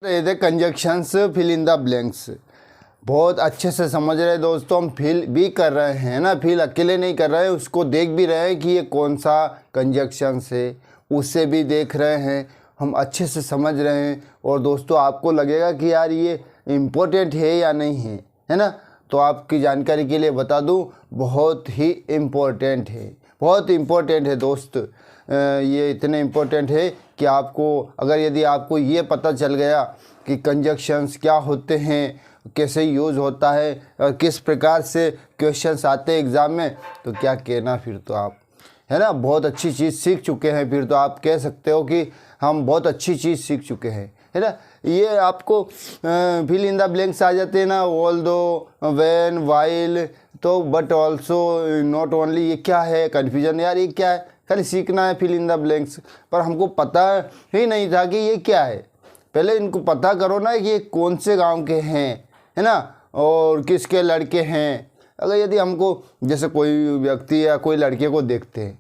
ये थे conjunctions, fill in the blanks. बहुत अच्छे से समझ रहे हैं दोस्तों, हम फिल भी कर रहे हैं ना, फिल अकेले नहीं कर रहे हैं, उसको देख भी रहे हैं कि ये कौन सा कंजक्शंस है, उससे भी देख रहे हैं, हम अच्छे से समझ रहे हैं। और दोस्तों आपको लगेगा कि यार ये इम्पोर्टेंट है या नहीं है ना। तो आपकी जानकारी के लिए बता दूं, बहुत ही इम्पोर्टेंट है, बहुत इम्पोर्टेंट है दोस्त। ये इतने इम्पोर्टेंट है कि आपको अगर यदि आपको ये पता चल गया कि कंजक्शंस क्या होते हैं, कैसे यूज़ होता है और किस प्रकार से क्वेश्चंस आते हैं एग्ज़ाम में, तो क्या कहना, फिर तो आप है ना बहुत अच्छी चीज़ सीख चुके हैं। फिर तो आप कह सकते हो कि हम बहुत अच्छी चीज़ सीख चुके हैं, है ना। ये आपको फिल इन द ब्लैंक्स आ जाते हैं ना, ऑल दो, व्हेन, व्हाइल, तो बट ऑल्सो, नॉट ओनली, ये क्या है, कन्फ्यूजन यार ये क्या है, खाली सीखना है फिल इन द ब्लैंक्स। पर हमको पता ही नहीं था कि ये क्या है। पहले इनको पता करो ना कि ये कौन से गांव के हैं, है ना, और किसके लड़के हैं। अगर यदि हमको जैसे कोई व्यक्ति या कोई लड़के को देखते हैं,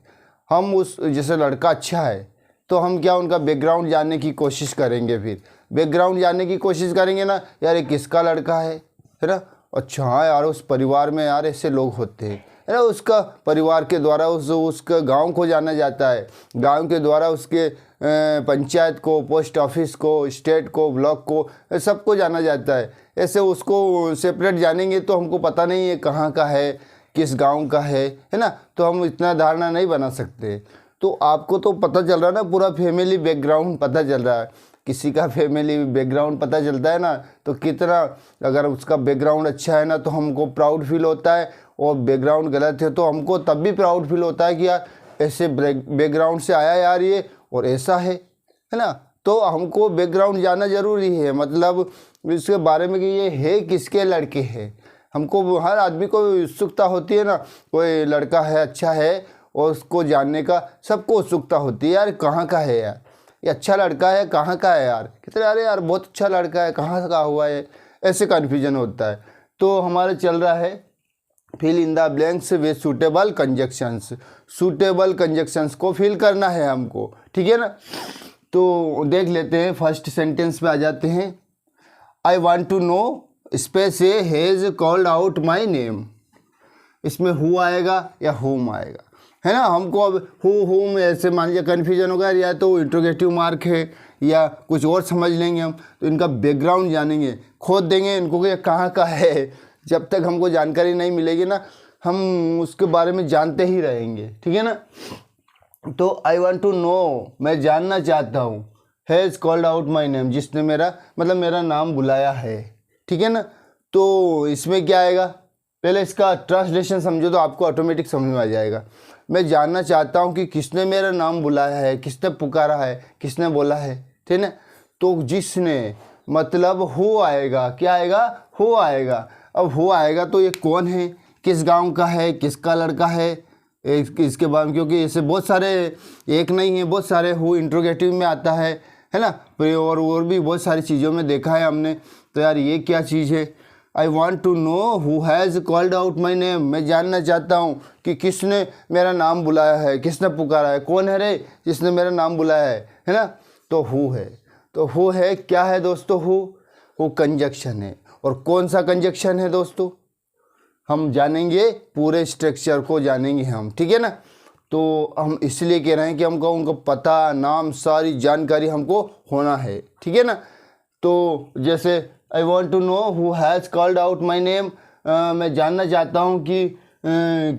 हम उस जैसे लड़का अच्छा है तो हम क्या उनका बैकग्राउंड जानने की कोशिश करेंगे। फिर बैकग्राउंड जानने की कोशिश करेंगे ना, यार ये किसका लड़का है ना। अच्छा हाँ यार, उस परिवार में यार ऐसे लोग होते हैं, है ना। उसका परिवार के द्वारा उसका गांव को जाना जाता है, गांव के द्वारा उसके पंचायत को, पोस्ट ऑफिस को, स्टेट को, ब्लॉक को, सबको जाना जाता है। ऐसे उसको सेपरेट जानेंगे तो हमको पता नहीं है कहाँ का है, किस गांव का है ना। तो हम इतना धारणा नहीं बना सकते। तो आपको तो पता चल रहा है ना, पूरा फैमिली बैकग्राउंड पता चल रहा है। किसी का फैमिली बैकग्राउंड पता चलता है ना, तो कितना, अगर उसका बैकग्राउंड अच्छा है ना तो हमको प्राउड फील होता है, और बैकग्राउंड गलत है तो हमको तब भी प्राउड फील होता है कि यार ऐसे बैकग्राउंड से आया यार ये, और ऐसा है ना। तो हमको बैकग्राउंड जानना ज़रूरी है, मतलब इसके बारे में कि ये है किसके लड़के हैं। हमको, हर आदमी को उत्सुकता होती है ना, कोई लड़का है अच्छा है और उसको जानने का सबको उत्सुकता होती है, यार कहाँ का है, यार ये अच्छा लड़का है, कहाँ का है, यार कितने, अरे यार बहुत अच्छा लड़का है, कहाँ का हुआ है, ऐसे कन्फ्यूजन होता है। तो हमारे चल रहा है fill in the blanks with suitable conjunctions. Suitable conjunctions को फिल करना है हमको, ठीक है ना। तो देख लेते हैं, फर्स्ट सेंटेंस पे आ जाते हैं। I want to know space A has called out my name. इसमें हु आएगा या होम आएगा, है ना। हमको अब होम ऐसे मान लिया कन्फ्यूजन होगा, या तो इंट्रोगेटिव मार्क है या कुछ और समझ लेंगे हम। तो इनका बैकग्राउंड जानेंगे, खोद देंगे इनको कि कहाँ का है। जब तक हमको जानकारी नहीं मिलेगी ना, हम उसके बारे में जानते ही रहेंगे, ठीक है ना। तो आई वॉन्ट टू नो, मैं जानना चाहता हूँ, has called out my name, जिसने मेरा मतलब मेरा नाम बुलाया है, ठीक है ना। तो इसमें क्या आएगा, पहले इसका ट्रांसलेशन समझो तो आपको ऑटोमेटिक समझ में आ जाएगा। मैं जानना चाहता हूँ कि किसने मेरा नाम बुलाया है, किसने पुकारा है, किसने बोला है, ठीक है। तो जिसने मतलब हो आएगा, क्या आएगा, हो आएगा। अब हो आएगा तो ये कौन है, किस गांव का है, किसका लड़का है, इसके बाद, क्योंकि ऐसे बहुत सारे, एक नहीं है बहुत सारे हु इंट्रोगेटिव में आता है ना। और भी बहुत सारी चीज़ों में देखा है हमने। तो यार ये क्या चीज़ है, I want to know who has called out my name. मैं जानना चाहता हूँ कि किसने मेरा नाम बुलाया है, किसने पुकारा है, कौन है रे जिसने मेरा नाम बुलाया है ना। तो हु है, तो हु है, क्या है दोस्तों, हु कंजक्शन है। और कौन सा कंजक्शन है दोस्तों, हम जानेंगे, पूरे स्ट्रक्चर को जानेंगे हम, ठीक है ना। तो हम इसलिए कह रहे हैं कि हमको उनको पता, नाम, सारी जानकारी हमको होना है, ठीक है ना। तो जैसे I want to know who has called out my name, मैं जानना चाहता हूँ कि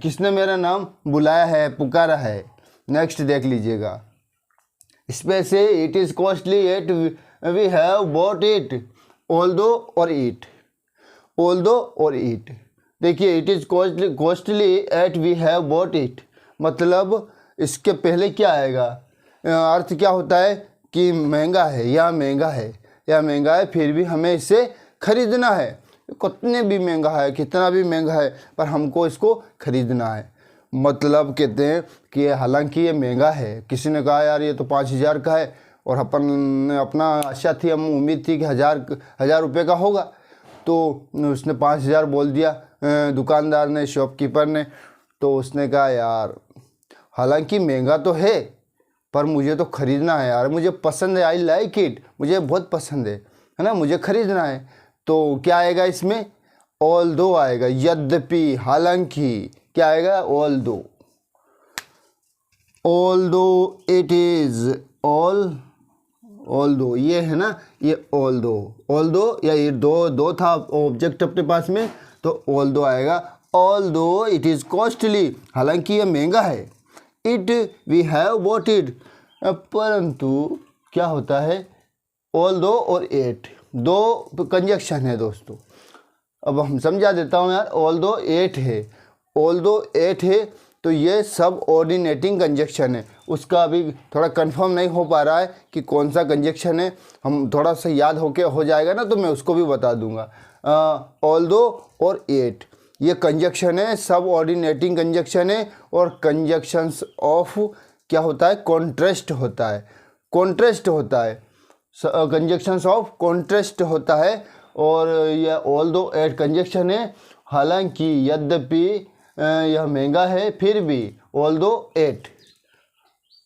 किसने मेरा नाम बुलाया है, पुकारा है। नेक्स्ट देख लीजिएगा, इसमें से it is costly yet we have bought it, although और ईट, ऑल्दो और ईट। देखिए, it is costly yet we have bought it, मतलब इसके पहले क्या आएगा, अर्थ क्या होता है कि महंगा है या महंगा है, या महंगा है फिर भी हमें इसे खरीदना है। कितने भी महंगा है, कितना भी महंगा है, पर हमको इसको खरीदना है। मतलब कहते हैं कि हालांकि ये महंगा है, किसी ने कहा यार ये तो 5,000 का है, और अपन अपना आशा थी, हम उम्मीद थी कि 1,000 रुपये का होगा, तो उसने 5,000 बोल दिया दुकानदार ने, शॉपकीपर ने। तो उसने कहा यार हालांकि महंगा तो है, पर मुझे तो ख़रीदना है यार, मुझे पसंद है, आई लाइक इट, मुझे बहुत पसंद है है ना, मुझे खरीदना है। तो क्या आएगा इसमें, ऑल्दो आएगा, यद्यपि, हालांकि। क्या आएगा, although, although it is, although ये है ना, ये ऑल्दो या ये दो था ऑब्जेक्ट अपने पास में, तो ऑल्दो आएगा। ऑल्दो इट इज़ कॉस्टली, हालांकि ये महंगा है। It we have bought it, परंतु क्या होता है, ऑल्दो और एट दो कंजक्शन है दोस्तों। अब हम समझा देता हूँ यार, ऑल्दो एट है, ऑल्दो एट है, तो ये सब ऑर्डिनेटिंग कंजक्शन है। उसका अभी थोड़ा कंफर्म नहीं हो पा रहा है कि कौन सा कंजक्शन है, हम थोड़ा सा याद हो जाएगा ना तो मैं उसको भी बता दूंगा। ऑल्दो और एट ये कंजक्शन है, सब ऑर्डिनेटिंग कंजक्शन है, और कंजक्शंस ऑफ क्या होता है, कॉन्ट्रास्ट होता है, कॉन्ट्रास्ट होता है, कंजक्शंस ऑफ कॉन्ट्रास्ट होता है। और यह ऑल्दो एट कंजक्शन है, हालांकि, यद्यपि, यह महंगा है, फिर भी, ऑल्दो एट,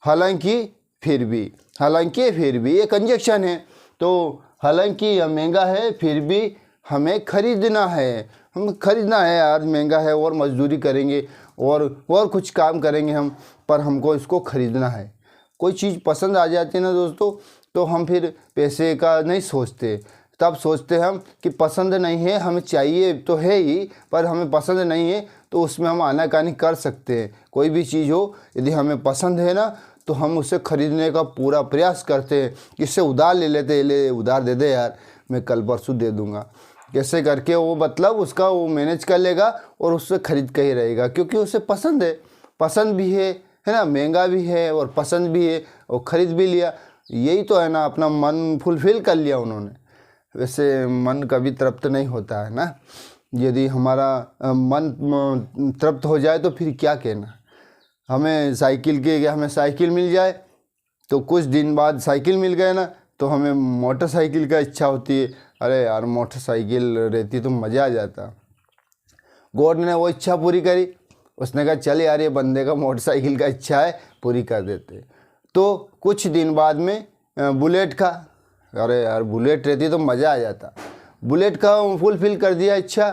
हालांकि फिर भी, हालांकि फिर भी ये कंजक्शन है। तो हालांकि यह महंगा है, फिर भी हमें खरीदना है, हम खरीदना है यार, महंगा है, और मजदूरी करेंगे और कुछ काम करेंगे हम, पर हमको इसको खरीदना है। कोई चीज़ पसंद आ जाती है ना दोस्तों, तो हम फिर पैसे का नहीं सोचते, तब सोचते हम कि पसंद नहीं है, हमें चाहिए तो है ही, पर हमें पसंद नहीं है, तो उसमें हम आनाकानी कर सकते हैं। कोई भी चीज़ हो, यदि हमें पसंद है ना, तो हम उसे खरीदने का पूरा प्रयास करते हैं। इससे उधार ले लेते, ले उधार दे दे यार, मैं कल परसों दे दूँगा, कैसे करके वो मतलब उसका वो मैनेज कर लेगा और उससे खरीद के ही रहेगा, क्योंकि उसे पसंद है, पसंद भी है ना, महंगा भी है और पसंद भी है, और ख़रीद भी लिया। यही तो है ना, अपना मन फुलफिल कर लिया उन्होंने। वैसे मन कभी तृप्त नहीं होता है ना, यदि हमारा मन तृप्त हो जाए तो फिर क्या कहना। हमें साइकिल मिल जाए तो कुछ दिन बाद साइकिल मिल गए ना, तो हमें मोटरसाइकिल का इच्छा होती है। अरे यार, मोटरसाइकिल रहती तो मज़ा आ जाता। गॉड ने वो इच्छा पूरी करी, उसने कहा चल यार, ये बंदे का मोटरसाइकिल का इच्छा है, पूरी कर देते। तो कुछ दिन बाद में बुलेट का, अरे यार बुलेट रहती तो मज़ा आ जाता, बुलेट का फुलफिल कर दिया इच्छा,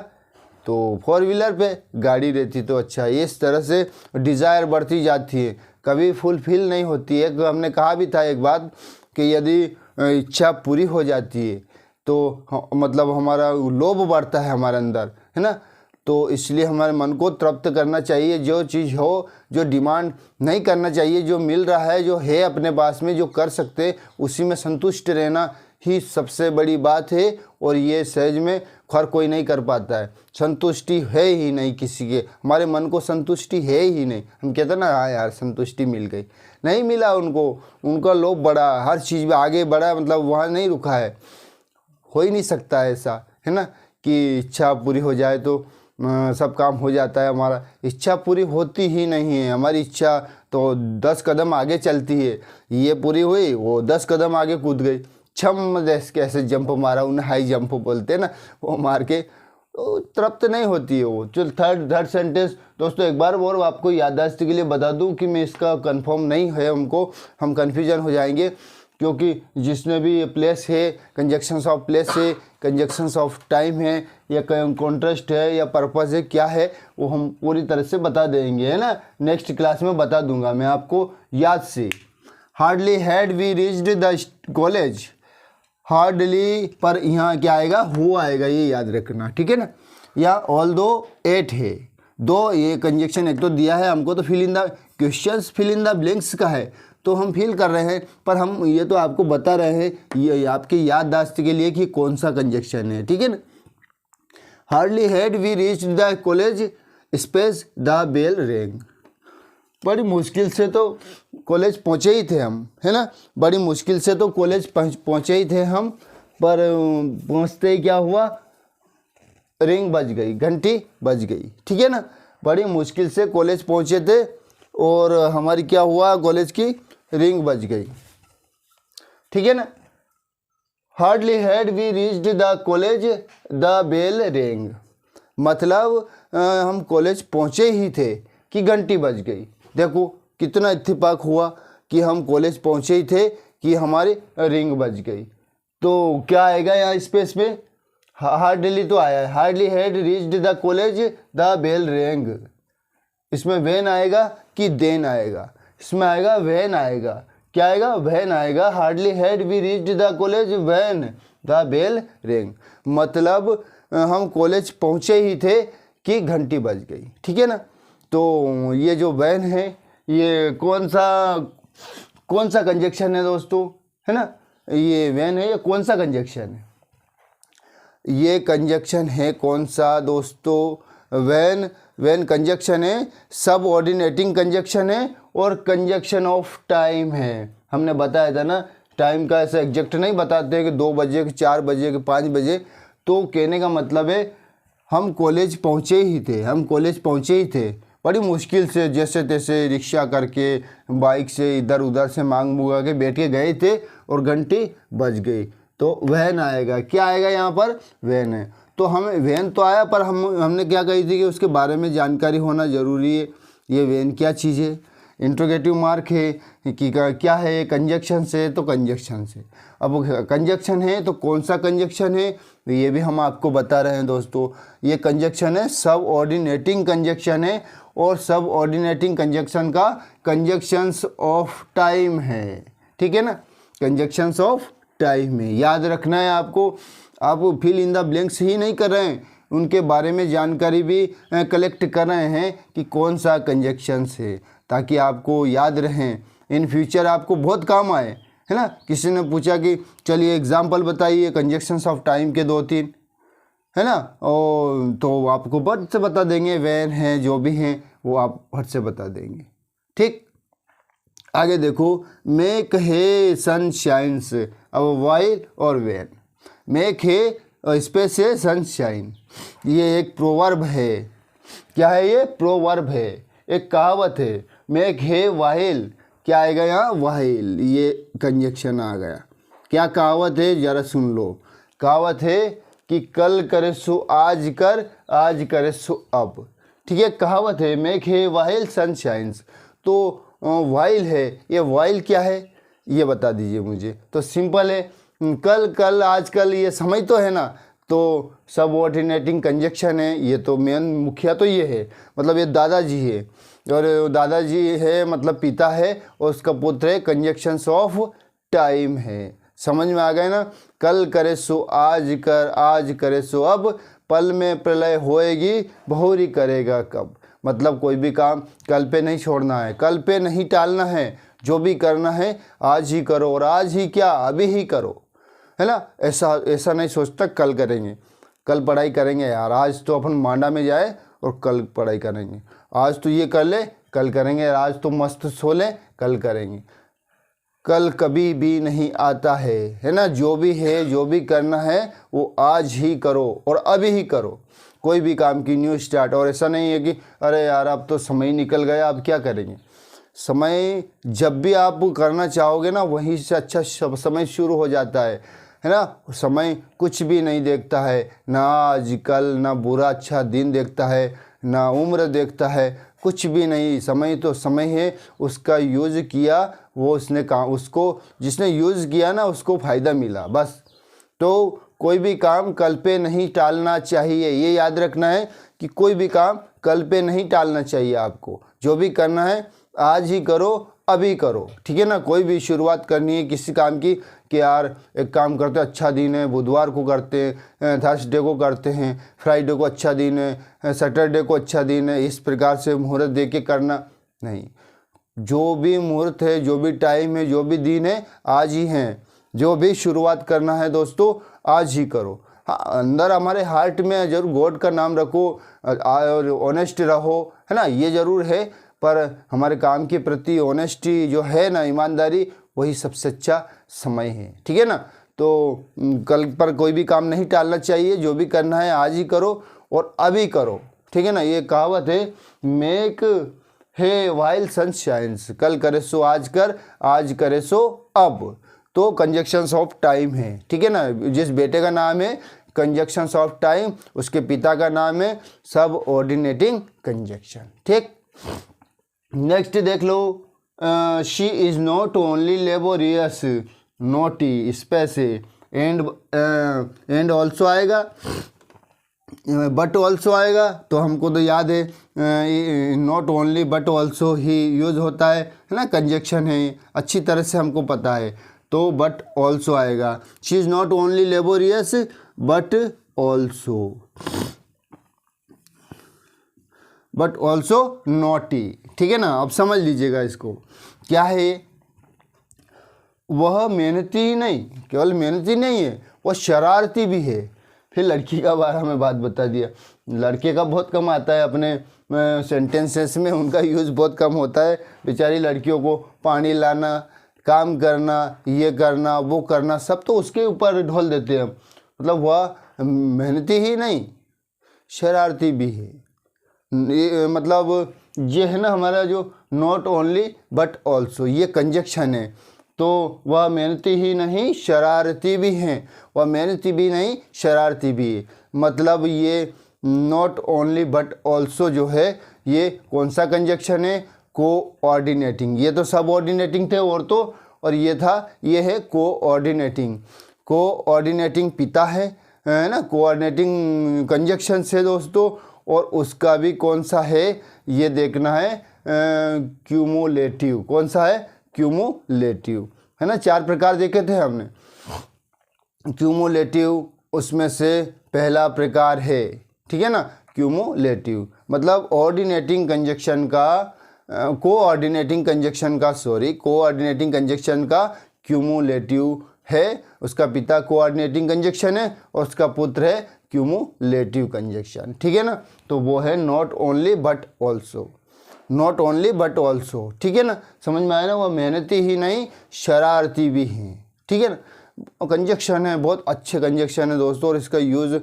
तो 4 व्हीलर पे गाड़ी रहती तो अच्छा। इस तरह से डिज़ायर बढ़ती जाती है, कभी फुलफिल नहीं होती है। हमने कहा भी था एक बात कि यदि इच्छा पूरी हो जाती है तो मतलब हमारा लोभ बढ़ता है हमारे अंदर, है ना। तो इसलिए हमारे मन को तृप्त करना चाहिए, जो चीज़ हो, जो डिमांड नहीं करना चाहिए, जो मिल रहा है, जो है अपने पास में, जो कर सकते, उसी में संतुष्ट रहना ही सबसे बड़ी बात है। और ये सहज में हर कोई नहीं कर पाता है, संतुष्टि है ही नहीं किसी के, हमारे मन को संतुष्टि है ही नहीं। हम कहते ना, हाँ यार संतुष्टि मिल गई, नहीं मिला उनको, उनका लोभ बढ़ा, हर चीज़ में आगे बढ़ा, मतलब वहाँ नहीं रुका है। हो ही नहीं सकता ऐसा, है ना, कि इच्छा पूरी हो जाए तो सब काम हो जाता है हमारा। इच्छा पूरी होती ही नहीं है, हमारी इच्छा तो 10 कदम आगे चलती है। ये पूरी हुई, वो 10 कदम आगे कूद गई, छम जैसे कैसे जंप मारा, उन्हें हाई जंप बोलते हैं ना, वो मार के तो तृप्त नहीं होती है वो। चल थर्ड सेंटेंस दोस्तों एक बार और आपको याददाश्त के लिए बता दूं कि मैं इसका कंफर्म नहीं है, हमको हम कन्फ्यूजन हो जाएंगे, क्योंकि जिसमें भी प्लेस है, कंजक्शंस ऑफ प्लेस है, कंजक्शंस ऑफ टाइम है, या कॉन्ट्रास्ट है, या पर्पस है, क्या है, वो हम पूरी तरह से बता देंगे, है ना। नेक्स्ट क्लास में बता दूंगा मैं आपको याद से। Hardly had we reached the college, hardly पर यहाँ क्या आएगा, हो आएगा, ये याद रखना, ठीक है ना। या ऑल्दो एट है, दो ये कंजक्शन एक तो दिया है हमको, तो fill in the questions, fill in the blanks का है, तो हम फिल कर रहे हैं, पर हम ये तो आपको बता रहे हैं ये आपकी याददाश्त के लिए कि कौन सा कंजक्शन है, ठीक है ना। Hardly had we reached the college space the bell rang, बड़ी मुश्किल से तो कॉलेज पहुँचे ही थे हम, है ना, बड़ी मुश्किल से तो कॉलेज पहुँचे ही थे हम, पर पहुँचते ही क्या हुआ, रिंग बज गई, घंटी बज गई, ठीक है ना। बड़ी मुश्किल से कॉलेज पहुँचे थे और हमारी क्या हुआ, कॉलेज की रिंग बज गई, ठीक है ना। Hardly had we reached the college the bell rang, मतलब हम कॉलेज पहुँचे ही थे कि घंटी बज गई। देखो कितना इत्तेफाक हुआ कि हम कॉलेज पहुँचे ही थे कि हमारी रिंग बज गई। तो क्या आएगा यहाँ स्पेस में, हार्डली तो आया है, hardly had reached the college the bell rang. इसमें व्हेन आएगा कि देन आएगा, इसमें आएगा व्हेन आएगा, क्या आएगा व्हेन आएगा। Hardly had we reached the college when the bell rang, मतलब हम कॉलेज पहुँचे ही थे कि घंटी बज गई, ठीक है ना। तो ये जो व्हेन है ये कौन सा कंजक्शन है दोस्तों, है ना। ये व्हेन है, ये कौन सा कंजक्शन है, ये कंजक्शन है कौन सा दोस्तों, व्हेन कंजक्शन है, सब ऑर्डिनेटिंग कंजक्शन है और कंजक्शन ऑफ टाइम है। हमने बताया था ना, टाइम का ऐसा एग्जैक्ट नहीं बताते कि 2 बजे कि 4 बजे कि 5 बजे। तो कहने का मतलब है हम कॉलेज पहुँचे ही थे, बड़ी मुश्किल से जैसे तैसे रिक्शा करके, बाइक से इधर उधर से मांग मुंगा के बैठ के गए थे और घंटी बज गई। तो व्हेन आएगा, क्या आएगा यहाँ पर व्हेन है। तो हमें व्हेन तो आया, पर हमने क्या कही थी कि उसके बारे में जानकारी होना ज़रूरी है। ये व्हेन क्या चीज़ है, इंट्रोगेटिव मार्क है कि क्या है, कंजक्शन से, तो कंजक्शन से। अब कंजक्शन है तो कौन सा कंजक्शन है ये भी हम आपको बता रहे हैं दोस्तों। ये कंजक्शन है सब ऑर्डिनेटिंग कंजक्शन है, और सब ऑर्डिनेटिंग कंजक्शन का कंजक्शंस ऑफ टाइम है, ठीक है ना, कंजक्शंस ऑफ टाइम है। याद रखना है आपको, आप फिल इन द ब्लैंक्स ही नहीं कर रहे हैं, उनके बारे में जानकारी भी कलेक्ट कर रहे हैं कि कौन सा कंजक्शंस है, ताकि आपको याद रहें, इन फ्यूचर आपको बहुत काम आए, है ना। किसी ने पूछा कि चलिए एग्जाम्पल बताइए कंजक्शंस ऑफ टाइम के 2-3, है ना, और तो आपको फट से बता देंगे, व्हेन है जो भी हैं वो आप फट से बता देंगे, ठीक। आगे देखो, मेक है सनशाइन्स, अब वाइल और व्हेन। मेक है स्पेस है सनशाइन, ये एक प्रोवर्ब है, क्या है ये, प्रोवर्ब है, एक कहावत है। मेक है वाइल, क्या आएगा यहाँ वाइल, ये कंजक्शन आ गया। क्या कहावत है जरा सुन लो, कहावत है कि कल करे सो आज कर, आज करे सो अब, ठीक है, कहावत है। मेक है वाइल सनशाइन्स, तो वाइल है, ये वाइल क्या है ये बता दीजिए मुझे। तो सिंपल है, कल आजकल, ये समय तो है ना, तो सब ऑर्डिनेटिंग कंजक्शन है। ये तो मेन मुखिया तो ये है, मतलब ये दादाजी है, और दादाजी है मतलब पिता है, और उसका पुत्र है, कंजक्शंस ऑफ टाइम है। समझ में आ गए ना। कल करे सो आज कर, आज करे सो अब, पल में प्रलय होएगी, बहुरी करेगा कब। मतलब कोई भी काम कल पे नहीं छोड़ना है, कल पे नहीं टालना है, जो भी करना है आज ही करो, और आज ही क्या अभी ही करो, है ना। ऐसा नहीं सोचता कल करेंगे, कल पढ़ाई करेंगे यार, आज तो अपन मांडा में जाए और कल पढ़ाई करेंगे, आज तो ये कर ले कल करेंगे, आज तो मस्त सो ले कल करेंगे। कल कभी भी नहीं आता है ना। जो भी है, जो भी करना है वो आज ही करो और अभी ही करो, कोई भी काम की न्यू स्टार्ट। और ऐसा नहीं है कि अरे यार अब तो समय निकल गया, अब क्या करेंगे। समय जब भी आप करना चाहोगे ना, वहीं से अच्छा समय शुरू हो जाता है ना। समय कुछ भी नहीं देखता है, ना आज कल, ना बुरा अच्छा दिन देखता है, ना उम्र देखता है, कुछ भी नहीं। समय तो समय है, उसका यूज़ किया, वो उसने काम, उसको जिसने यूज़ किया ना उसको फ़ायदा मिला, बस। तो कोई भी काम कल पे नहीं टालना चाहिए, ये याद रखना है कि कोई भी काम कल पे नहीं टालना चाहिए आपको। जो भी करना है आज ही करो, अभी करो, ठीक है ना। कोई भी शुरुआत करनी है किसी काम की कि यार एक काम करते हैं, अच्छा दिन है, बुधवार को करते हैं, थर्सडे को करते हैं, फ्राइडे को अच्छा दिन है, सैटरडे को अच्छा दिन है, इस प्रकार से मुहूर्त दे के करना नहीं। जो भी मुहूर्त है, जो भी टाइम है, जो भी दिन है, आज ही हैं। जो भी शुरुआत करना है दोस्तों आज ही करो। हाँ, अंदर हमारे हार्ट में जरूर गॉड का नाम रखो और ऑनेस्ट रहो, है ना, ये ज़रूर है। पर हमारे काम के प्रति ऑनेस्टी जो है ना, ईमानदारी, वही सबसे अच्छा समय है, ठीक है ना। तो कल पर कोई भी काम नहीं टालना चाहिए, जो भी करना है आज ही करो और अभी करो, ठीक है ना। ये कहावत है, मेक है वाइल सन शाइन्स, कल करे सो आज कर, आज करे सो अब। तो कंजक्शंस ऑफ टाइम है, ठीक है ना। जिस बेटे का नाम है कंजक्शंस ऑफ टाइम, उसके पिता का नाम है सब ऑर्डिनेटिंग कंजक्शन, ठीक। नेक्स्ट देख लो, she is not only laborious, नोटी स्पेस एंड ऑल्सो आएगा, बट ऑल्सो आएगा, तो हमको तो याद है नॉट ओनली बट ऑल्सो ही यूज़ होता है ना, कंजक्शन है, अच्छी तरह से हमको पता है, तो बट ऑल्सो आएगा। She is not only laborious but also naughty. ठीक है ना, अब समझ लीजिएगा इसको, क्या है, वह मेहनती ही नहीं, केवल मेहनती नहीं है, वह शरारती भी है। फिर लड़की का बारे में बात बता दिया, लड़के का बहुत कम आता है अपने सेंटेंसेस में, उनका यूज़ बहुत कम होता है। बेचारी लड़कियों को पानी लाना, काम करना, ये करना, वो करना, सब तो उसके ऊपर ढोल देते हैं। मतलब वह मेहनती ही नहीं, शरारती भी है। ये मतलब ये है ना हमारा जो नॉट ओनली बट ऑल्सो, ये कंजक्शन है। तो वह मेहनती ही नहीं शरारती भी हैं, वह मेहनती भी नहीं शरारती भी है। मतलब ये नॉट ओनली बट ऑल्सो जो है ये कौन सा कंजक्शन है, कोऑर्डिनेटिंग। ये तो सबऑर्डिनेटिंग थे और ये था, ये है कोऑर्डिनेटिंग। कोऑर्डिनेटिंग पिता है ना, कोऑर्डिनेटिंग कंजक्शन से दोस्तों, और उसका भी कौन सा है ये देखना है, क्यूमुलेटिव। कौन सा है, क्यूमुलेटिव, है ना। 4 प्रकार देखे थे हमने क्यूमुलेटिव, उसमें से पहला प्रकार है, ठीक है ना, क्यूमुलेटिव। मतलब कोऑर्डिनेटिंग कंजक्शन का क्यूमुलेटिव है। उसका पिता कोऑर्डिनेटिंग कंजक्शन है और उसका पुत्र है क्यूमुलेटिव कंजक्शन। ठीक है ना, तो वो है not only but also, not only but also. ठीक है ना, समझ में आया ना, वह मेहनती ही नहीं शरारती भी हैं। ठीक है ना, कंजक्शन है, बहुत अच्छे कंजक्शन है दोस्तों, और इसका यूज़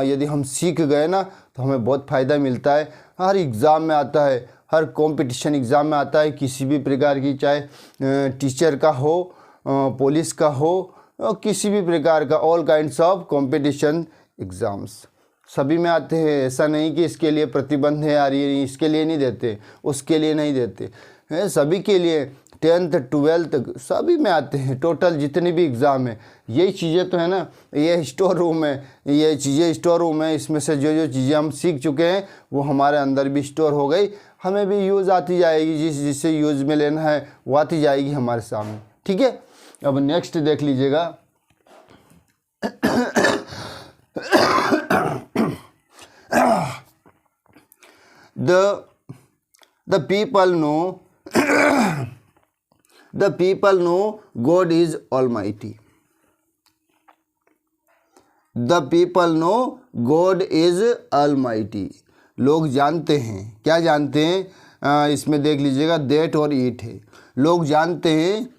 यदि हम सीख गए ना तो हमें बहुत फ़ायदा मिलता है। हर एग्ज़ाम में आता है, हर कंपटीशन एग्ज़ाम में आता है, किसी भी प्रकार की, चाहे टीचर का हो, पुलिस का हो, किसी भी प्रकार का, all kinds of competition exams सभी में आते हैं। ऐसा नहीं कि इसके लिए प्रतिबंध है यार, ये इसके लिए नहीं देते, उसके लिए नहीं देते, हैं सभी के लिए, 10th 12th सभी में आते हैं। टोटल जितने भी एग्ज़ाम है, यही चीज़ें तो है ना, ये स्टोर रूम है, ये चीज़ें स्टोर रूम है। इसमें से जो जो चीज़ें हम सीख चुके हैं वो हमारे अंदर भी स्टोर हो गई, हमें भी यूज़ आती जाएगी, जिससे यूज़ में लेना है वो आती जाएगी हमारे सामने। ठीक है, अब नेक्स्ट देख लीजिएगा। the people know God is Almighty. The people know God is Almighty. लोग जानते हैं, क्या जानते हैं, इसमें देख लीजिएगा that और it है। लोग जानते हैं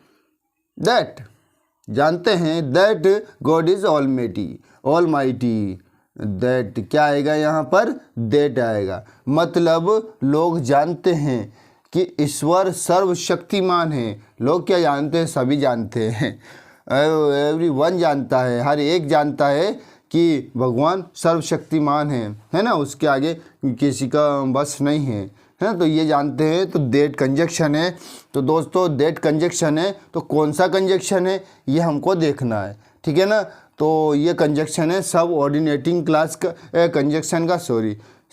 that God is Almighty। That क्या आएगा यहाँ पर, दैट आएगा। मतलब लोग जानते हैं कि ईश्वर सर्वशक्तिमान है। लोग क्या जानते हैं, सभी जानते हैं, एवरीवन जानता है, हर एक जानता है कि भगवान सर्वशक्तिमान है ना, उसके आगे किसी का बस नहीं है ना, तो ये जानते हैं। तो दैट कंजक्शन है। तो दोस्तों दैट कंजक्शन है, तो कौन सा कंजक्शन है ये हमको देखना है। ठीक है ना, तो ये कंजक्शन है सब ऑर्डिनेटिंग क्लास का कंजक्शन का,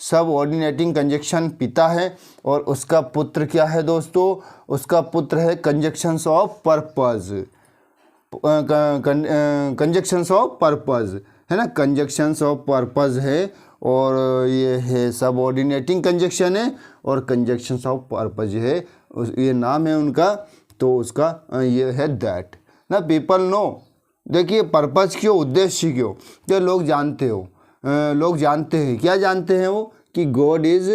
सब ऑर्डिनेटिंग कंजक्शन पिता है, और उसका पुत्र क्या है दोस्तों, उसका पुत्र है conjunctions of purpose, conjunctions of purpose है ना, कंजक्शंस ऑफ पर्पज़ है, और ये है सब ऑर्डिनेटिंग कंजक्शन है, और कंजक्शंस ऑफ पर्पज़ है, ये नाम है उनका। तो उसका ये है दैट ना, पीपल नो। देखिए पर्पज़ क्यों, उद्देश्य क्यों, जो लोग जानते हो, लोग जानते हैं, क्या जानते हैं वो, कि गॉड इज़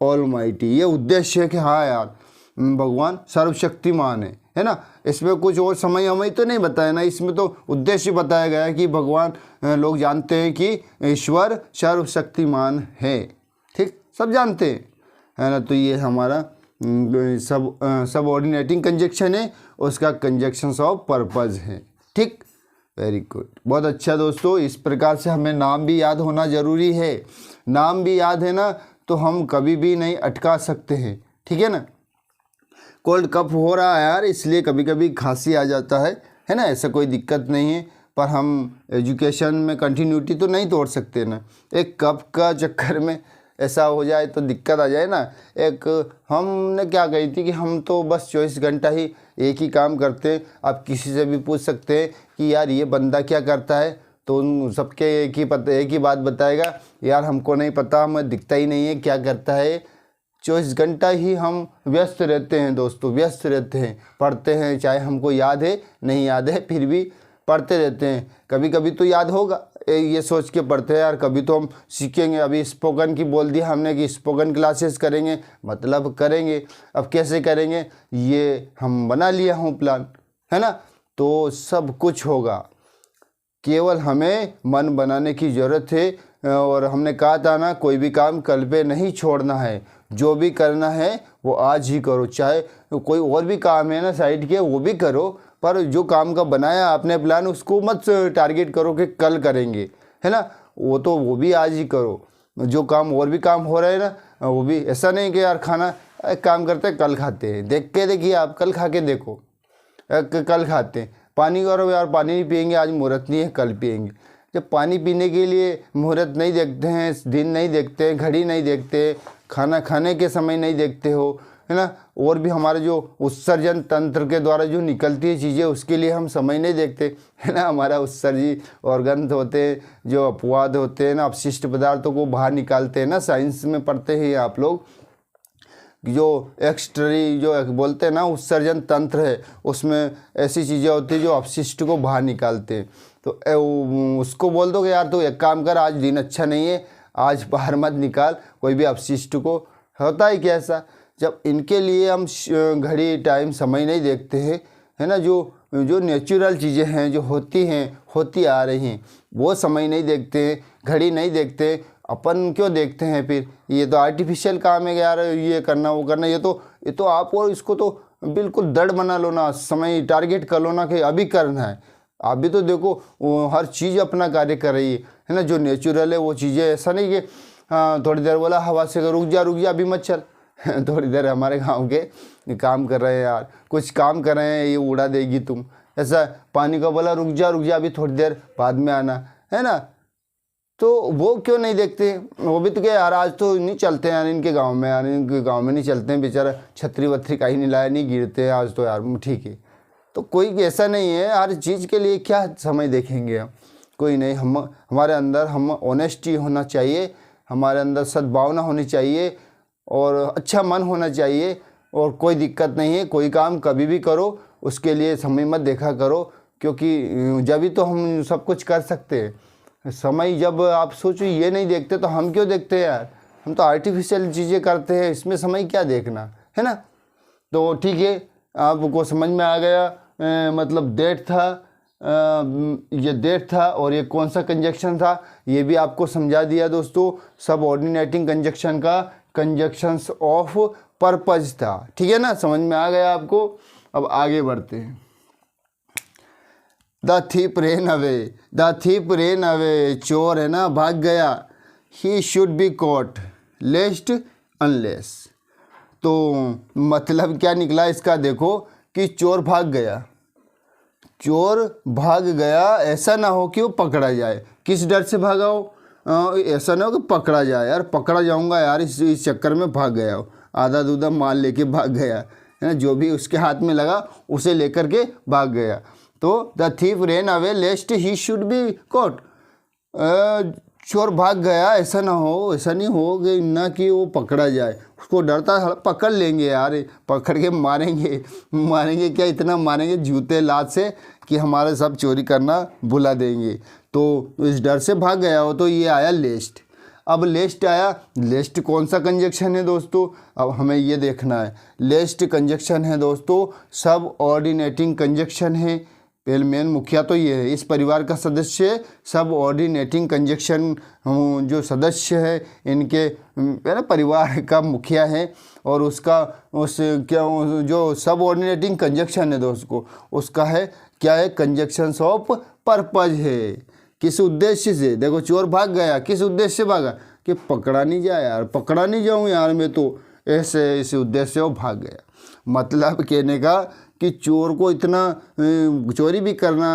ऑलमाइटी। ये उद्देश्य है कि हाँ यार भगवान सर्वशक्तिमान है ना। इसमें कुछ और समय तो नहीं बताया ना, इसमें तो उद्देश्य बताया गया है कि भगवान, लोग जानते हैं कि ईश्वर सर्वशक्तिमान है। ठीक, सब जानते हैं, है ना। तो ये हमारा सब ऑर्डिनेटिंग कंजक्शन है, उसका कंजक्शंस ऑफ पर्पज़ है। ठीक, वेरी गुड, बहुत अच्छा दोस्तों। इस प्रकार से हमें नाम भी याद होना ज़रूरी है। नाम भी याद है ना तो हम कभी भी नहीं अटका सकते हैं। ठीक है ना, कोल्ड कफ हो रहा है यार, इसलिए कभी कभी खांसी आ जाता है ना, ऐसा कोई दिक्कत नहीं है, पर हम एजुकेशन में कंटिन्यूटी तो नहीं तोड़ सकते ना। एक कप का चक्कर में ऐसा हो जाए तो दिक्कत आ जाए ना। एक हमने क्या कही थी कि हम तो बस 24 घंटा ही एक ही काम करते हैं। आप किसी से भी पूछ सकते हैं कि यार ये बंदा क्या करता है, तो उन सबके एक ही बात बताएगा, यार हमको नहीं पता, हमें दिखता ही नहीं है क्या करता है। 24 घंटा ही हम व्यस्त रहते हैं दोस्तों, व्यस्त रहते हैं, पढ़ते हैं, चाहे हमको याद है नहीं याद है फिर भी पढ़ते रहते हैं। कभी कभी तो याद होगा ये सोच के पढ़ते हैं यार कभी तो हम सीखेंगे। अभी स्पोकन की बोल दिया हमने कि स्पोकन क्लासेस करेंगे, मतलब करेंगे। अब कैसे करेंगे ये हम बना लिया हूँ प्लान, है ना। तो सब कुछ होगा, केवल हमें मन बनाने की ज़रूरत है। और हमने कहा था ना, कोई भी काम कल पे नहीं छोड़ना है, जो भी करना है वो आज ही करो। चाहे कोई और भी काम है ना साइड के, वो भी करो, पर जो काम का बनाया आपने प्लान उसको मत टारगेट करो कि कल करेंगे, है ना। वो भी आज ही करो। जो काम और भी काम हो रहे हैं ना, वो भी ऐसा नहीं कि यार खाना एक काम करते हैं कल खाते हैं। देखिए आप कल खा के देखो, कल खाते हैं। पानी करो यार, पानी नहीं पियेंगे आज, मुहूर्त नहीं है कल पियेंगे। जब पानी पीने के लिए मुहूर्त नहीं देखते हैं, दिन नहीं देखते हैं, घड़ी नहीं देखते, खाना खाने के समय नहीं देखते हो, है ना। और भी हमारे जो उत्सर्जन तंत्र के द्वारा जो निकलती है चीज़ें, उसके लिए हम समय नहीं देखते, है ना। हमारा उत्सर्जी ऑर्गन होते हैं, जो अपवाद होते हैं ना, अपशिष्ट पदार्थों को बाहर निकालते हैं ना। साइंस में पढ़ते हैं आप लोग, जो एक्सटरी जो बोलते हैं ना उत्सर्जन तंत्र है, उसमें ऐसी चीज़ें होती है जो अपशिष्ट को बाहर निकालते हैं। तो उसको बोल दो कि यार तो एक काम कर, आज दिन अच्छा नहीं है, आज बाहर मत निकाल कोई भी अपशिष्ट को। होता है क्या ऐसा? जब इनके लिए हम घड़ी टाइम समय नहीं देखते हैं, है ना, जो नेचुरल चीज़ें हैं जो होती आ रही हैं, वो समय नहीं देखते हैं, घड़ी नहीं देखते, अपन क्यों देखते हैं फिर? ये तो आर्टिफिशियल काम है यार, ये करना वो करना। ये तो आप और इसको तो बिल्कुल दृढ़ बना लो ना, समय टारगेट कर लो ना कि अभी करना है। आप भी तो देखो हर चीज़ अपना कार्य कर रही है ना। जो नेचुरल है वो चीज़ें, ऐसा नहीं कि हाँ थोड़ी देर बोला हवा से रुक जा अभी मत चल। थोड़ी देर हमारे गांव के काम कर रहे हैं यार, कुछ काम कर रहे हैं, ये उड़ा देगी तुम, ऐसा पानी का बोला रुक जा अभी थोड़ी देर बाद में आना, है ना। तो वो क्यों नहीं देखते? वो भी तो क्या यार आज तो नहीं चलते हैं यार इनके गांव में, यार इनके गांव में नहीं चलते हैं, बेचारा छतरी वतरी का ही नहीं लाया, नहीं गिरते हैं आज तो यार, ठीक है। तो कोई ऐसा नहीं है, हर चीज़ के लिए क्या समय देखेंगे हम? कोई नहीं। हमारे अंदर ऑनेस्टी होना चाहिए, हमारे अंदर सद्भावना होनी चाहिए और अच्छा मन होना चाहिए। और कोई दिक्कत नहीं है, कोई काम कभी भी करो, उसके लिए समय मत देखा करो, क्योंकि जब भी तो हम सब कुछ कर सकते हैं। समय जब आप सोचो ये नहीं देखते तो हम क्यों देखते हैं यार? हम तो आर्टिफिशियल चीज़ें करते हैं, इसमें समय क्या देखना, है ना। तो ठीक है, आपको समझ में आ गया। मतलब डेट था, ये डेट था और ये कौन सा कंजक्शन था ये भी आपको समझा दिया दोस्तों। सब ऑर्डिनेटिंग कंजक्शन का कंजक्शंस ऑफ पर्पज था, ठीक है ना, समझ में आ गया आपको। अब आगे बढ़ते हैं। द थीप रेन अवे, चोर है ना भाग गया। He should be caught lest unless. तो मतलब क्या निकला इसका? देखो कि चोर भाग गया, ऐसा ना हो कि वो पकड़ा जाए। किस डर से भागा हो? ऐसा ना हो कि पकड़ा जाए, यार पकड़ा जाऊंगा यार, इस चक्कर में भाग गया हो, आधा दूधा माल लेके भाग गया, है ना, जो भी उसके हाथ में लगा उसे लेकर के भाग गया। तो the thief ran away lest he should be caught. चोर भाग गया, ऐसा नहीं हो कि ना कि वो पकड़ा जाए। उसको डरता है पकड़ लेंगे यार, पकड़ के मारेंगे क्या, इतना मारेंगे जूते लात से कि हमारे सब चोरी करना भुला देंगे। तो इस डर से भाग गया हो। तो ये आया लेस्ट। अब लेस्ट आया, लेस्ट कौन सा कंजक्शन है दोस्तों? अब हमें ये देखना है। लेस्ट कंजक्शन है दोस्तों सब ऑर्डिनेटिंग कंजक्शन है। पहले मेन मुखिया तो ये है, इस परिवार का सदस्य सब ऑर्डिनेटिंग कंजक्शन जो सदस्य है इनके ना परिवार का मुखिया है। और जो सब ऑर्डिनेटिंग कंजक्शन है दोस्तों, उसका है क्या है? कंजक्शंस ऑफ पर्पज है। किस उद्देश्य से? देखो चोर भाग गया, किस उद्देश्य से भागा? कि पकड़ा नहीं जाए यार, पकड़ा नहीं जाऊँ यार मैं तो, ऐसे इस उद्देश्य से वो भाग गया। मतलब कहने का कि चोर को इतना चोरी भी करना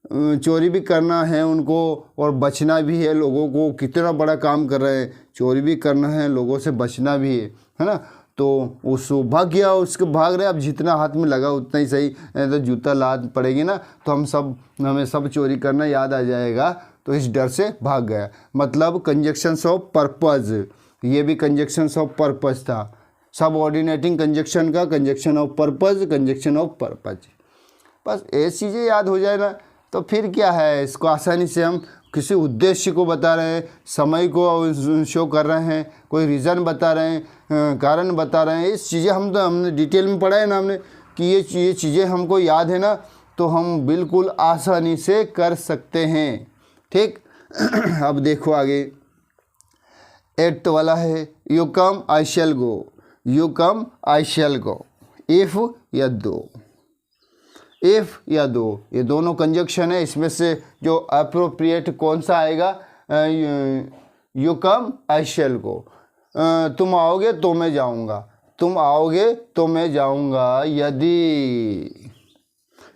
चोरी भी करना है उनको और बचना भी है लोगों को। कितना बड़ा काम कर रहे हैं, चोरी भी करना है, लोगों से बचना भी है ना। तो उस भाग गया, उसके भाग रहे। अब जितना हाथ में लगा उतना ही सही, नहीं तो जूता लात पड़ेगी ना, तो हमें सब चोरी करना याद आ जाएगा। तो इस डर से भाग गया। मतलब कंजक्शंस ऑफ पर्पज़, ये भी कंजक्शंस ऑफ पर्पज़ था। सब ऑर्डिनेटिंग कंजक्शन का conjunction of purpose, conjunction of purpose. बस ये चीज़ें याद हो जाए ना, तो फिर क्या है, इसको आसानी से हम किसी उद्देश्य को बता रहे हैं, समय को शो कर रहे हैं, कोई रीज़न बता रहे हैं, कारण बता रहे हैं। इस चीज़ें हमने डिटेल में पढ़ा है ना हमने, कि ये चीज़ें हमको याद है ना, तो हम बिल्कुल आसानी से कर सकते हैं। ठीक। अब देखो आगे 8th वाला है, you come I shall go. You come I shall go, if या दो, इफ़ या दो, ये दोनों कंजक्शन है। इसमें से जो अप्रोप्रिएट कौन सा आएगा, यू कम आई शैल गो। तुम आओगे तो मैं जाऊंगा, तुम आओगे तो मैं जाऊंगा।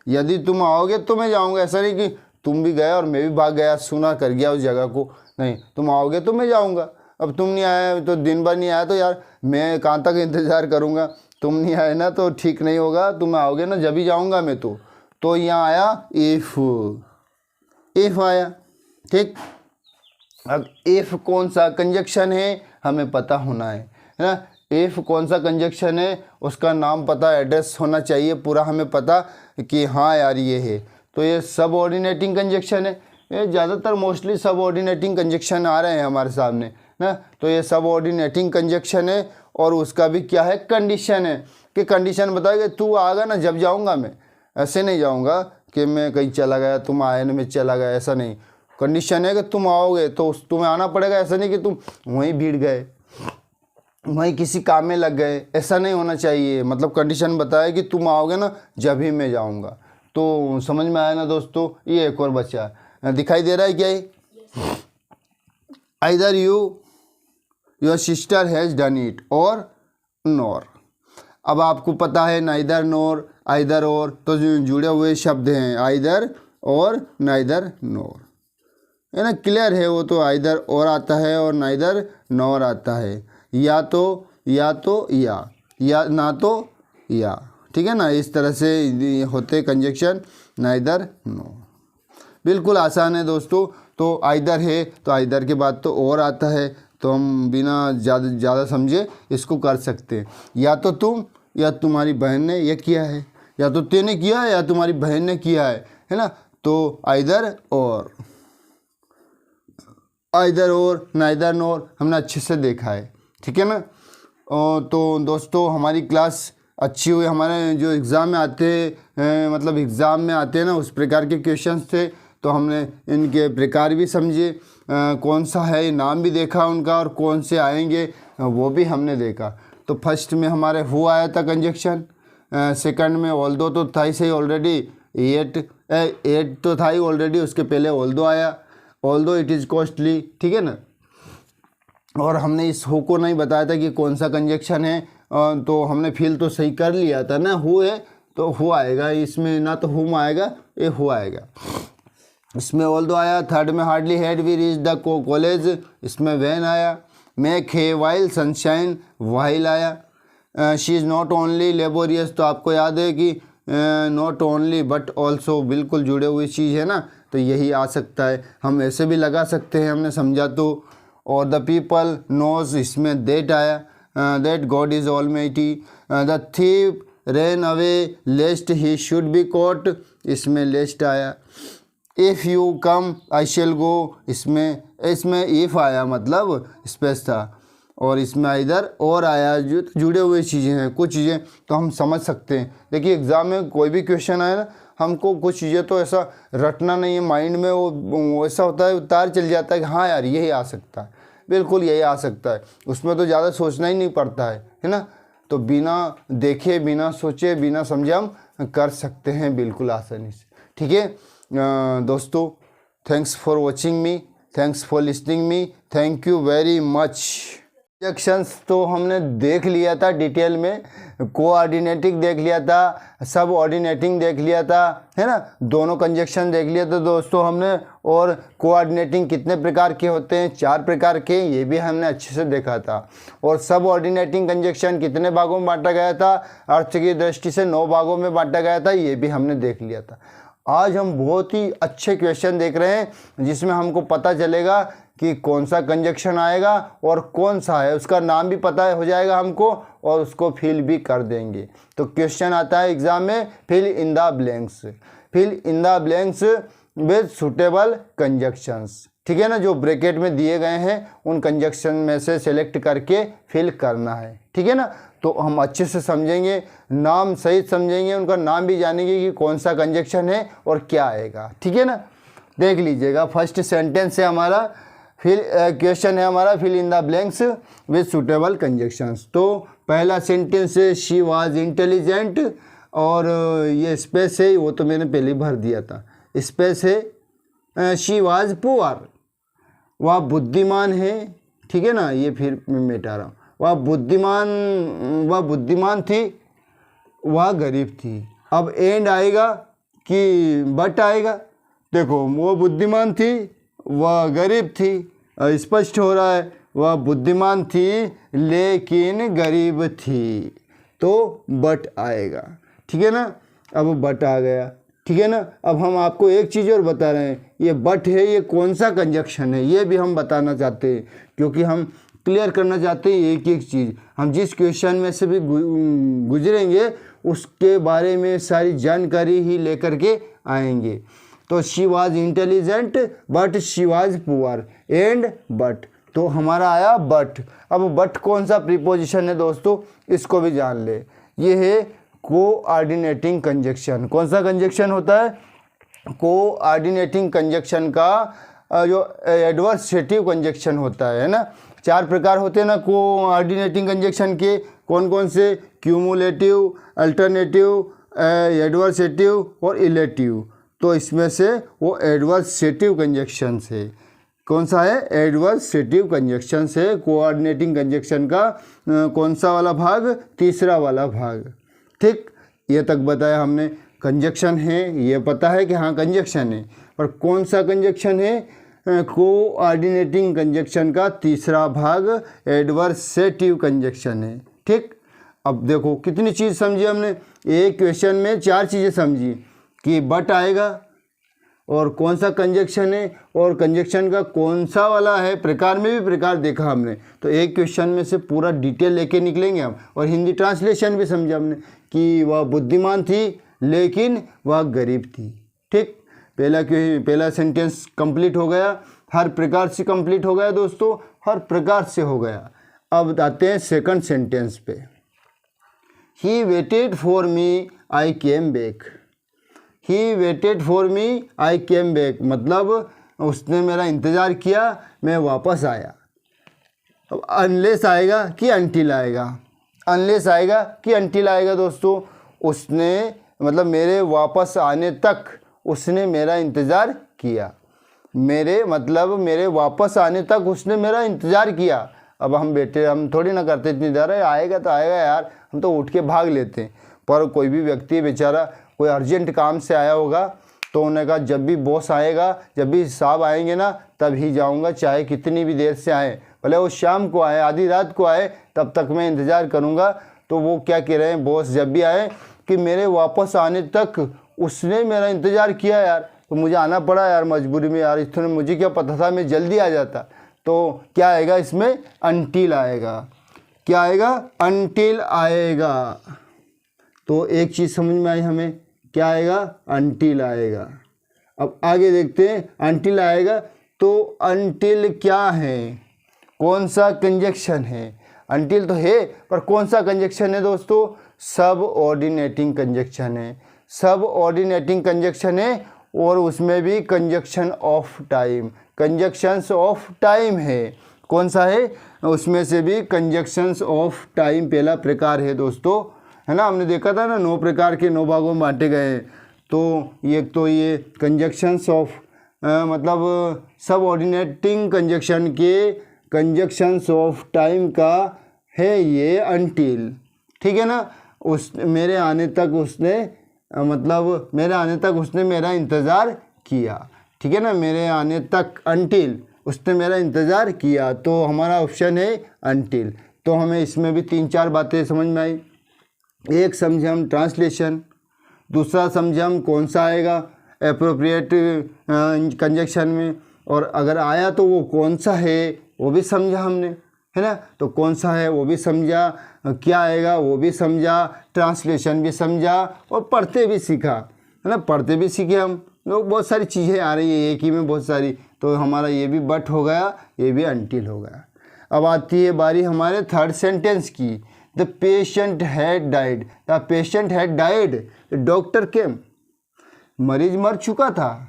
यदि तुम आओगे तो मैं जाऊंगा। ऐसा नहीं कि तुम भी गए और मैं भी भाग गया, सुना कर गया उस जगह को, नहीं, तुम आओगे तो मैं जाऊंगा। अब तुम नहीं आए तो दिन भर नहीं आया तो यार मैं कहाँ तक इंतज़ार करूँगा। तुम नहीं आए ना तो ठीक नहीं होगा, तुम आओगे ना जब ही जाऊंगा मैं। तो यहाँ आया इफ़ आया। ठीक। अब इफ़ कौन सा कंजक्शन है हमें पता होना है ना। इफ़ कौन सा कंजक्शन है उसका नाम पता, एड्रेस होना चाहिए पूरा हमें पता कि हाँ यार ये है। तो ये सब ऑर्डिनेटिंग कंजक्शन है। ये ज़्यादातर मोस्टली सब ऑर्डिनेटिंग कंजक्शन आ रहे हैं हमारे सामने ना। तो ये सब ऑर्डिनेटिंग कंजक्शन है और उसका भी क्या है, कंडीशन है कि कंडीशन बताएगा तू आएगा ना जब जाऊंगा मैं। ऐसे नहीं जाऊंगा कि मैं कहीं चला गया, तुम आए ना मैं चला गया, ऐसा नहीं। कंडीशन है कि तुम आओगे तो तुम्हें आना पड़ेगा। ऐसा नहीं कि तुम वहीं भीड़ गए, वहीं किसी काम में लग गए, ऐसा नहीं होना चाहिए। मतलब कंडीशन बताए कि तुम आओगे ना जब ही मैं जाऊंगा। तो समझ में आया ना दोस्तों। ये एक और बच्चा दिखाई दे रहा है क्या, ये either your sister has done it और नॉर। अब आपको पता है नाइदर नॉर, आइदर और, तो जो जुड़े हुए शब्द हैं आइदर और नाइदर नॉर, है ना। क्लियर है वो, तो आइदर और आता है और नाइदर नॉर आता है। या तो या ना तो या, ठीक है ना। इस तरह से होते कंजक्शन नाइदर नॉर। बिल्कुल आसान है दोस्तों। तो आइदर है तो आइदर के बाद तो और आता है, तो हम बिना ज़्यादा समझे इसको कर सकते हैं। या तो तुम या तुम्हारी बहन ने ये किया है, या तो तेने किया है या तुम्हारी बहन ने किया है ना। तो आइदर और नाइदर नॉर हमने अच्छे से देखा है, ठीक है ना। तो दोस्तों हमारी क्लास अच्छी हुई। हमारे जो एग्ज़ाम में आते हैं, मतलब एग्ज़ाम में आते हैं ना, उस प्रकार के क्वेश्चंस थे। तो हमने इनके प्रकार भी समझे, कौन सा है नाम भी देखा उनका, और कौन से आएंगे वो भी हमने देखा। तो फर्स्ट में हमारे हु आया था कंजक्शन, सेकंड में ऑल्दो तो था ही सही ऑलरेडी, एट तो था ही ऑलरेडी, उसके पहले ऑल्दो आया, ऑल्दो इट इज़ कॉस्टली, ठीक है ना। और हमने इस हु को नहीं बताया था कि कौन सा कंजक्शन है, तो हमने फील तो सही कर लिया था ना। हु है तो हु आएगा, इसमें ना तो हुम आएगा, ये हु आएगा। इसमें ऑल्दो आया। थर्ड में hardly had we reach the college, इसमें वैन आया। Make hay while sunshine, while आया। She is not only laborious, तो आपको याद है कि नॉट ओनली बट ऑल्सो बिल्कुल जुड़े हुई चीज़ है ना, तो यही आ सकता है। हम ऐसे भी लगा सकते हैं, हमने समझा तो। और द पीपल नोज, इसमें देट आया, that God is almighty. The thief ran away lest he should be caught, इसमें लेस्ट आया। If you come I shall गो, इसमें इफ़ आया मतलब स्पेस था, और इसमें इधर और आया, जो जुड़े हुए चीज़ें हैं। कुछ चीज़ें तो हम समझ सकते हैं। देखिए एग्ज़ाम में कोई भी क्वेश्चन आए ना, हमको कुछ चीज़ें तो ऐसा रटना नहीं है माइंड में, वो ऐसा होता है उतार चल जाता है कि हाँ यार यही आ सकता है, बिल्कुल यही आ सकता है। उसमें तो ज़्यादा सोचना ही नहीं पड़ता है ना। तो बिना देखे, बिना सोचे, बिना समझे हम कर सकते हैं बिल्कुल आसानी से, ठीक है। दोस्तों thanks for watching me, thanks for listening me, thank you very much. Conjunctions तो हमने देख लिया था डिटेल में, कोऑर्डिनेटिंग देख लिया था, सब ऑर्डिनेटिंग देख लिया था, है ना, दोनों कंजक्शन देख लिया था दोस्तों हमने। और कोऑर्डिनेटिंग कितने प्रकार के होते हैं, 4 प्रकार के, ये भी हमने अच्छे से देखा था। और सब ऑर्डिनेटिंग कंजक्शन कितने भागों में बांटा गया था, अर्थ की दृष्टि से 9 भागों में बांटा गया था, ये भी हमने देख लिया था। आज हम बहुत ही अच्छे क्वेश्चन देख रहे हैं जिसमें हमको पता चलेगा कि कौन सा कंजक्शन आएगा और कौन सा है, उसका नाम भी पता हो जाएगा हमको और उसको फिल भी कर देंगे। तो क्वेश्चन आता है एग्जाम में, fill in the blanks, fill in the blanks with suitable conjunctions, ठीक है ना, जो ब्रैकेट में दिए गए हैं उन कंजक्शन में से सेलेक्ट करके फिल करना है, ठीक है ना। तो हम अच्छे से समझेंगे, नाम सहित समझेंगे, उनका नाम भी जानेंगे कि कौन सा कंजक्शन है और क्या आएगा, ठीक है ना। देख लीजिएगा, फर्स्ट सेंटेंस है हमारा, फिर क्वेश्चन है हमारा fill in the blanks with suitable conjunctions. तो पहला सेंटेंस है शी वाज इंटेलिजेंट, और ये स्पेस है वो तो मैंने पहले भर दिया था, स्पेस है शी वाज पुअर, वह बुद्धिमान है, ठीक है ना, ये फिर मैं मिटा रहा हूँ, वह बुद्धिमान थी, वह गरीब थी। अब एंड आएगा कि बट आएगा, देखो वो बुद्धिमान थी, वह गरीब थी, स्पष्ट हो रहा है, वह बुद्धिमान थी लेकिन गरीब थी, तो बट आएगा, ठीक है ना। अब बट आ गया, ठीक है ना। अब हम आपको एक चीज़ और बता रहे हैं, ये बट है, ये कौन सा कंजक्शन है, ये भी हम बताना चाहते हैं, क्योंकि हम क्लियर करना चाहते हैं एक एक चीज़। हम जिस क्वेश्चन में से भी गुजरेंगे उसके बारे में सारी जानकारी ही लेकर के आएंगे। तो she was intelligent but she was poor and but, तो हमारा आया बट। अब बट कौन सा प्रीपोजिशन है दोस्तों, इसको भी जान ले, ये है कोऑर्डिनेटिंग कंजक्शन। कौन सा कंजक्शन होता है, कोऑर्डिनेटिंग कंजक्शन का जो एडवर्सेटिव कंजक्शन होता है ना। 4 प्रकार होते हैं ना कोऑर्डिनेटिंग कंजक्शन के, कौन कौन से, क्यूमुलेटिव, अल्टरनेटिव, एडवर्सेटिव और इलेटिव। तो इसमें से वो एडवर्सेटिव कंजक्शन है, कौन सा है, एडवर्सेटिव कंजक्शन है। कोऑर्डिनेटिंग कंजक्शन का कौन सा वाला भाग, तीसरा वाला भाग, ठीक। ये तक बताया हमने, कंजक्शन है ये पता है कि हाँ कंजक्शन है, पर कौन सा कंजक्शन है, कोऑर्डिनेटिंग कंजक्शन का तीसरा भाग एडवर्सेटिव कंजक्शन है, ठीक। अब देखो कितनी चीज़ समझी हमने, एक क्वेश्चन में 4 चीज़ें समझी कि बट आएगा और कौन सा कंजक्शन है और कंजक्शन का कौन सा वाला है, प्रकार में भी प्रकार देखा हमने। तो एक क्वेश्चन में से पूरा डिटेल लेके निकलेंगे हम। और हिंदी ट्रांसलेशन भी समझा हमने कि वह बुद्धिमान थी लेकिन वह गरीब थी, ठीक। पहला सेंटेंस कंप्लीट हो गया, हर प्रकार से कंप्लीट हो गया दोस्तों, हर प्रकार से हो गया। अब आते हैं सेकंड सेंटेंस पे, he waited for me I came back, he waited for me I came back, मतलब उसने मेरा इंतज़ार किया, मैं वापस आया। अब अनलेस आएगा कि अनटिल आएगा, अनलेस आएगा कि अनटिल आएगा दोस्तों। उसने मतलब मेरे वापस आने तक उसने मेरा इंतज़ार किया, मेरे मतलब मेरे वापस आने तक उसने मेरा इंतज़ार किया। अब हम थोड़ी ना करते इतनी देर है, आएगा तो आएगा यार, हम तो उठ के भाग लेते हैं। पर कोई भी व्यक्ति बेचारा कोई अर्जेंट काम से आया होगा तो उन्होंने कहा जब भी बॉस आएगा, जब भी साहब आएंगे ना तब ही जाऊंगा, चाहे कितनी भी देर से आए, भले वो शाम को आए, आधी रात को आए, तब तक मैं इंतज़ार करूंगा। तो वो क्या कह रहे हैं, बॉस जब भी आए कि मेरे वापस आने तक उसने मेरा इंतज़ार किया यार, तो मुझे आना पड़ा यार मजबूरी में यार, इसने मुझे क्या पता था, मैं जल्दी आ जाता। तो क्या आएगा इसमें, अनटिल आएगा। क्या आएगा, अनटिल आएगा। तो एक चीज़ समझ में आई हमें, क्या आएगा, अनटिल आएगा। अब आगे देखते हैं, अनटिल आएगा तो अनटिल क्या है, कौन सा कंजक्शन है। अनटिल तो है पर कौन सा कंजक्शन है दोस्तों, सब ऑर्डिनेटिंग कंजक्शन है, सब ऑर्डिनेटिंग कंजक्शन है। और उसमें भी conjunction of time, conjunctions of time है। कौन सा है, उसमें से भी कंजक्शंस ऑफ टाइम पहला प्रकार है दोस्तों, है ना। हमने देखा था ना 9 प्रकार के 9 भागों में बांटे गए हैं। तो ये कंजक्शंस ऑफ मतलब सब ऑर्डिनेटिंग कंजक्शन के कंजक्शंस ऑफ टाइम का है ये अनटिल, ठीक है ना। उस मेरे आने तक उसने मतलब मेरे आने तक उसने मेरा इंतज़ार किया, ठीक है ना। मेरे आने तक अनटिल उसने मेरा इंतज़ार किया, तो हमारा ऑप्शन है अनटिल। तो हमें इसमें भी 3-4 बातें समझ में आई। एक समझे हम ट्रांसलेशन, दूसरा समझे हम कौन सा आएगा एप्रोप्रिएट कंजक्शन में, और अगर आया तो वो कौन सा है वो भी समझा हमने, है ना। तो कौन सा है वो भी समझा, क्या आएगा वो भी समझा, ट्रांसलेशन भी समझा और पढ़ते भी सीखा, है ना। पढ़ते भी सीखे हम लोग, बहुत सारी चीज़ें आ रही है एक ही में बहुत सारी। तो हमारा ये भी बट हो गया, ये भी अनटिल हो गया। अब आती है बारी हमारे थर्ड सेंटेंस की। The patient had died, the patient had died, doctor केम, मरीज मर चुका था,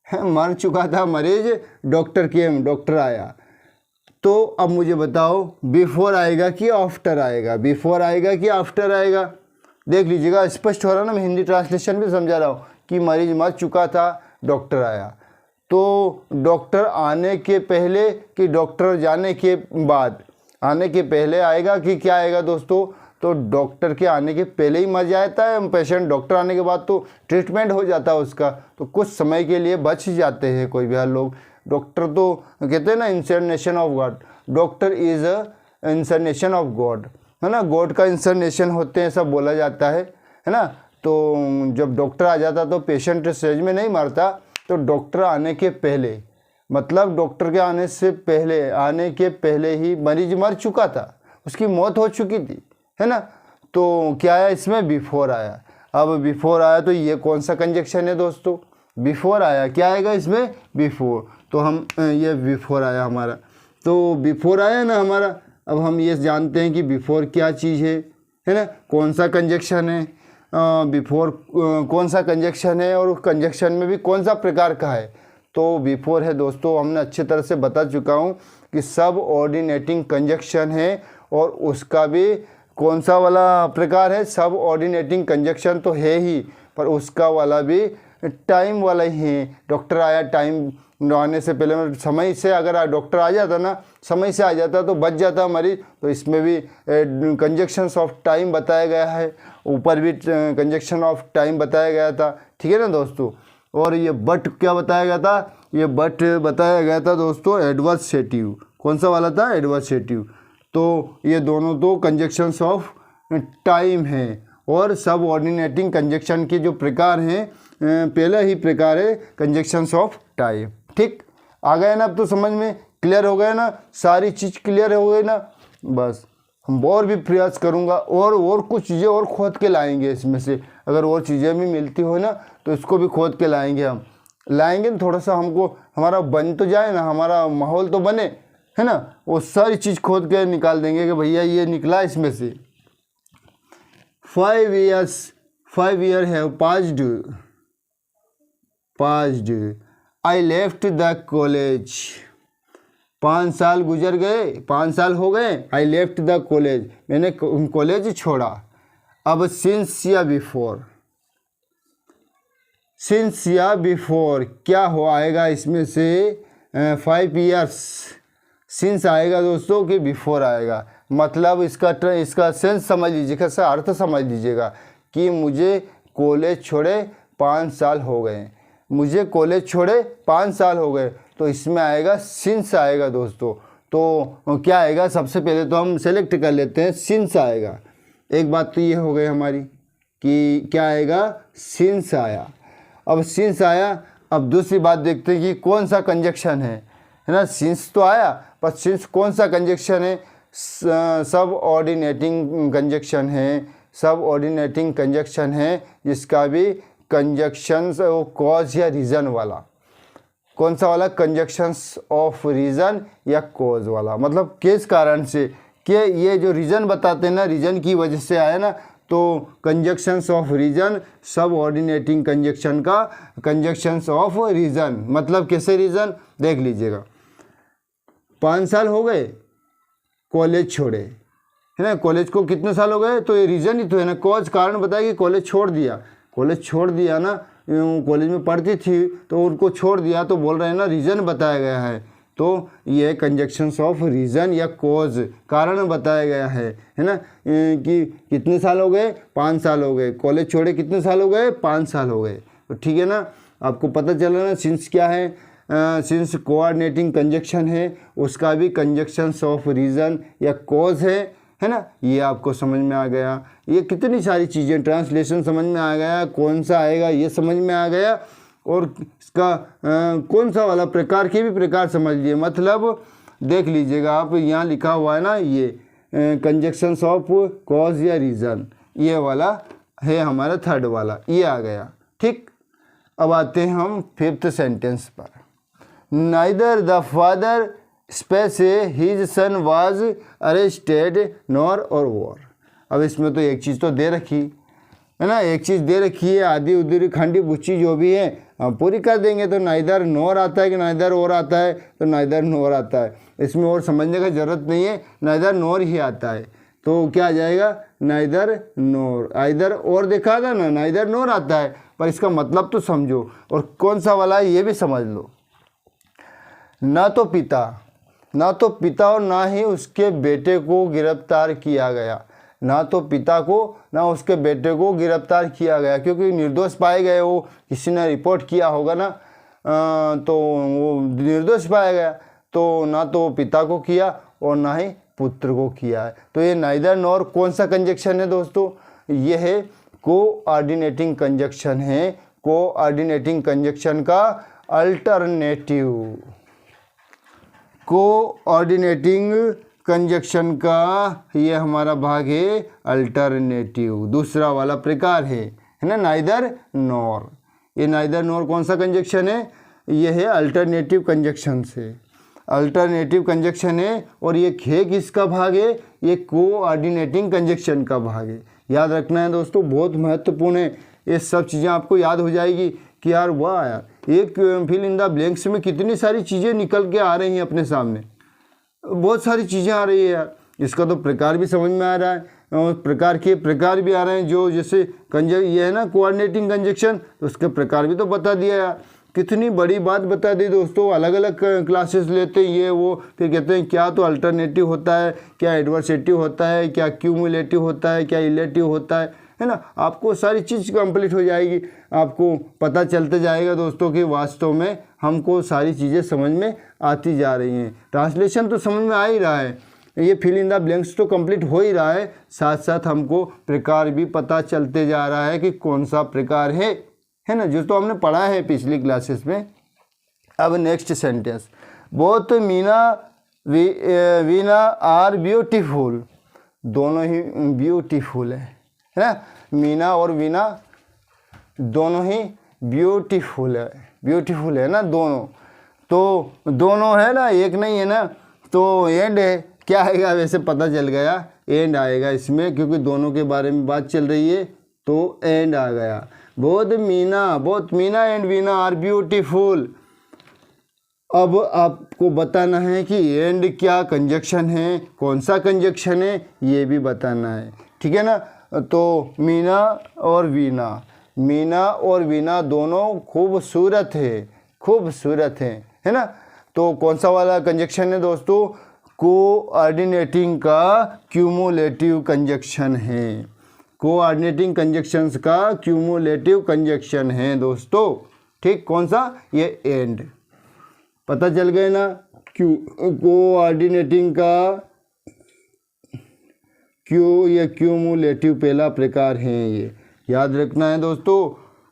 मर चुका था मरीज, डॉक्टर केम, डॉक्टर आया। तो अब मुझे बताओ बिफोर आएगा कि आफ्टर आएगा, बिफोर आएगा कि आफ्टर आएगा। देख लीजिएगा, स्पष्ट हो रहा ना, मैं हिंदी ट्रांसलेशन भी समझा रहा हूँ कि मरीज मर चुका था, डॉक्टर आया। तो डॉक्टर आने के पहले कि डॉक्टर जाने के बाद, आने के पहले आएगा कि क्या आएगा दोस्तों। तो डॉक्टर के आने के पहले ही मर जाता है पेशेंट, डॉक्टर आने के बाद तो ट्रीटमेंट हो जाता है उसका, तो कुछ समय के लिए बच जाते हैं कोई भी हाल लोग। डॉक्टर तो कहते हैं ना incarnation of God, doctor is a incarnation of God, है ना। गॉड का इंसर्नेशन होते हैं सब बोला जाता है ना। तो जब डॉक्टर आ जाता तो पेशेंट स्टेज में नहीं मरता, तो डॉक्टर आने के पहले, मतलब डॉक्टर के आने से पहले, आने के पहले ही मरीज मर चुका था, उसकी मौत हो चुकी थी, है ना। तो क्या आया इसमें, बिफोर आया। अब बिफोर आया तो ये कौन सा कंजक्शन है दोस्तों, बिफोर आया। क्या आएगा इसमें, बिफोर। तो हम ये बिफोर आया हमारा, तो बिफोर आया ना हमारा। अब हम ये जानते हैं कि बिफोर क्या चीज़ है ना, कौन सा कंजक्शन है, बिफोर कौन सा कंजक्शन है, और उस कंजक्शन में भी कौन सा प्रकार का है। तो बिफोर है दोस्तों, हमने अच्छी तरह से बता चुका हूँ कि सब ऑर्डिनेटिंग कंजक्शन है, और उसका भी कौन सा वाला प्रकार है, सब ऑर्डिनेटिंग कंजक्शन तो है ही, पर उसका वाला भी टाइम वाला ही है। डॉक्टर आया, टाइम आने से पहले, समय से अगर डॉक्टर आ जाता ना, समय से आ जाता तो बच जाता मरीज। तो इसमें भी कंजक्शंस ऑफ टाइम बताया गया है, ऊपर भी कंजक्शन ऑफ टाइम बताया गया था, ठीक है ना दोस्तों। और ये बट क्या बताया गया था, ये बट बताया गया था दोस्तों एडवर्सेटिव। कौन सा वाला था, एडवर्सेटिव। तो ये दोनों तो कंजक्शंस ऑफ टाइम हैं, और सब ऑर्डिनेटिंग कंजक्शन के जो प्रकार हैं, पहला ही प्रकार है कंजक्शंस ऑफ टाइम। ठीक, आ गए ना, अब तो समझ में क्लियर हो गए ना, सारी चीज़ क्लियर हो गई ना। बस हम और भी प्रयास करूँगा, और कुछ चीज़ें और खोद के लाएंगे इसमें से, अगर और चीज़ें भी मिलती हो ना तो इसको भी खोद के लाएंगे। हम लाएंगे थोड़ा सा, हमको हमारा बन तो जाए ना, हमारा माहौल तो बने, है ना। वो सारी चीज़ खोद के निकाल देंगे कि भैया ये निकला इसमें से। 5 years have passed, I left the college, 5 साल गुजर गए, 5 साल हो गए, I left the college, मैंने कॉलेज छोड़ा। अब since या बिफोर क्या हो आएगा इसमें से, 5 years सिंस आएगा दोस्तों कि बिफोर आएगा। मतलब इसका सेंस समझ लीजिएगा, इसका अर्थ समझ लीजिएगा कि मुझे कॉलेज छोड़े 5 साल हो गए, मुझे कॉलेज छोड़े 5 साल हो गए। तो इसमें आएगा सिंस आएगा दोस्तों। तो क्या आएगा, सबसे पहले तो हम सेलेक्ट कर लेते हैं, सिंस आएगा। एक बात तो ये हो गई हमारी कि क्या आएगा, सिंस आया। अब सिंस आया, अब दूसरी बात देखते हैं कि कौन सा कंजक्शन है ना। सिंस तो आया, पर सिंस कौन सा कंजक्शन है, सब ऑर्डिनेटिंग कंजक्शन है, सब ऑर्डिनेटिंग कंजक्शन है, जिसका भी कंजक्शंस कॉज या रीज़न वाला। कौन सा वाला, कंजक्शंस ऑफ रीज़न या कॉज वाला, मतलब किस कारण से, कि ये जो रीज़न बताते हैं ना, रीज़न की वजह से आया ना। तो कंजक्शंस ऑफ रीज़न, सब ऑर्डिनेटिंग कंजक्शन का कंजक्शंस ऑफ रीज़न, मतलब कैसे रीज़न देख लीजिएगा। 5 साल हो गए, कॉलेज छोड़े, है ना। कॉलेज को कितने साल हो गए, तो ये रीज़न ही तो है ना, कॉज कारण बताया कि कॉलेज छोड़ दिया, कॉलेज छोड़ दिया ना, कॉलेज में पढ़ती थी तो उनको छोड़ दिया, तो बोल रहे हैं ना रीज़न बताया गया है। तो ये कंजक्शंस ऑफ रीज़न या कॉज, कारण बताया गया है ना, कि कितने साल हो गए, 5 साल हो गए, कॉलेज छोड़े कितने साल हो गए, 5 साल हो गए। तो ठीक है ना, आपको पता चला ना सिंस क्या है, सिंस कोऑर्डिनेटिंग कंजक्शन है, उसका भी कंजक्शंस ऑफ रीज़न या कॉज है ना, ये आपको समझ में आ गया। ये कितनी सारी चीज़ें, ट्रांसलेशन समझ में आ गया, कौन सा आएगा ये समझ में आ गया, और इसका कौन सा वाला प्रकार के भी प्रकार समझ लिए। मतलब देख लीजिएगा आप, यहाँ लिखा हुआ है ना, ये कंजक्शंस ऑफ कॉज या रीज़न, ये वाला है हमारा थर्ड वाला, ये आ गया। ठीक, अब आते हैं हम 5th सेंटेंस पर। Neither the father space his son was arrested nor और वॉर। अब इसमें तो एक चीज़ तो दे रखी है ना, एक चीज़ दे रखी है, आधी उधरी खंडी बुच्ची जो भी है हम पूरी कर देंगे। तो नाइदर नॉर आता है कि नाइदर और आता है, तो नाइदर नॉर आता है, इसमें और समझने का ज़रूरत नहीं है, नाइदर नॉर ही आता है। तो क्या आ जाएगा, नाइदर नॉर। आइदर और देखा था ना, नाइदर नॉर आता है, पर इसका मतलब तो समझो, और कौन सा वाला है ये भी समझ लो। ना तो पिता और ना ही उसके बेटे को गिरफ्तार किया गया, ना तो पिता को ना उसके बेटे को गिरफ्तार किया गया, क्योंकि निर्दोष पाए गए, वो किसी ने रिपोर्ट किया होगा ना, तो वो निर्दोष पाया गया। तो ना तो पिता को किया और ना ही पुत्र को किया है। तो ये नाइदर नॉर कौन सा कंजक्शन है दोस्तों, ये है कोऑर्डिनेटिंग कंजक्शन है, कोऑर्डिनेटिंग कंजक्शन का अल्टरनेटिव, कोऑर्डिनेटिंग कंजक्शन का ये हमारा भाग है अल्टरनेटिव, दूसरा वाला प्रकार है ना, नाइदर नॉर। ये नाइदर नॉर कौन सा कंजक्शन है, ये है अल्टरनेटिव कंजक्शन से, अल्टरनेटिव कंजक्शन है। और ये खे किसका भाग है, ये कोऑर्डिनेटिंग कंजक्शन का भाग है। याद रखना है दोस्तों, बहुत महत्वपूर्ण है, ये सब चीज़ें आपको याद हो जाएगी कि यार वाह यार, एक फिल इन द ब्लैंक्स में कितनी सारी चीज़ें निकल के आ रही हैं अपने सामने, बहुत सारी चीज़ें आ रही है यार। इसका तो प्रकार भी समझ में आ रहा है, और प्रकार के प्रकार भी आ रहे हैं, जो जैसे ये है ना कोऑर्डिनेटिंग कंजक्शन, तो उसके प्रकार भी तो बता दिया यार। कितनी बड़ी बात बता दी दोस्तों, अलग अलग क्लासेस लेते हैं ये वो, फिर कहते हैं क्या तो अल्टरनेटिव होता है, क्या एडवर्सेटिव होता है, क्या क्यूमुलेटिव होता है, क्या इलेटिव होता है ना। आपको सारी चीज़ कंप्लीट हो जाएगी, आपको पता चलते जाएगा दोस्तों कि वास्तव में हमको सारी चीज़ें समझ में आती जा रही हैं। ट्रांसलेशन तो समझ में आ ही रहा है, ये फिल इन द ब्लैंक्स तो कंप्लीट हो ही रहा है, साथ साथ हमको प्रकार भी पता चलते जा रहा है कि कौन सा प्रकार है ना, जो तो हमने पढ़ा है पिछली क्लासेस में। अब next sentence, both Meena Veena are beautiful, दोनों ही ब्यूटीफुल है ना, मीना और वीना दोनों ही ब्यूटीफुल है ना दोनों, तो दोनों है ना, एक नहीं है ना, तो एंड है, क्या आएगा वैसे पता चल गया, एंड आएगा इसमें, क्योंकि दोनों के बारे में बात चल रही है, तो एंड आ गया। Both Meena and Veena are beautiful. अब आपको बताना है कि एंड क्या कंजक्शन है, कौन सा कंजक्शन है, ये भी बताना है, ठीक है ना। तो मीना और वीना दोनों खूबसूरत है ना। तो कौन सा वाला कंजक्शन है दोस्तों, कोऑर्डिनेटिंग का क्यूमुलेटिव कंजक्शन है, कोऑर्डिनेटिंग कंजक्शंस का क्यूमुलेटिव कंजक्शन है दोस्तों। ठीक, कौन सा, ये एंड, पता चल गए ना, कोऑर्डिनेटिंग का ये क्यूमुलेटिव पहला प्रकार है, ये याद रखना है दोस्तों।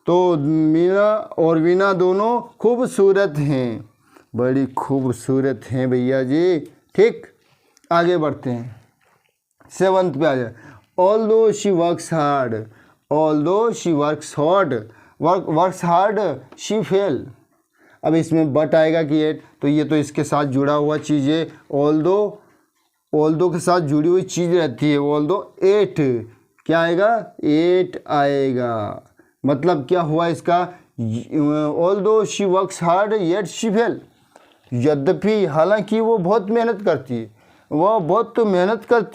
तो मीना और वीना दोनों खूबसूरत हैं, बड़ी खूबसूरत हैं भैया जी। ठीक, आगे बढ़ते हैं, 7th पे आ जाए। Although she works hard she fail. अब इसमें बट आएगा कि एट, तो ये तो इसके साथ जुड़ा हुआ चीज़ है, ऑल्दो के साथ जुड़ी हुई चीज़ रहती है। ऑल्दो एट, क्या आएगा, एट आएगा। मतलब क्या हुआ इसका, although she works hard yet she fail, यद्यपि हालांकि वो बहुत मेहनत करती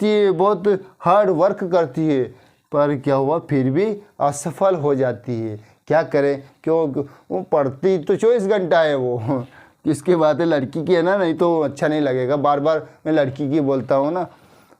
है, बहुत हार्ड वर्क करती है, पर क्या हुआ, फिर भी असफल हो जाती है। क्या करें, क्यों, वो पढ़ती तो 24 घंटा है, वो किसकी बात है, लड़की की है ना, नहीं तो अच्छा नहीं लगेगा। बार बार मैं लड़की की बोलता हूँ ना।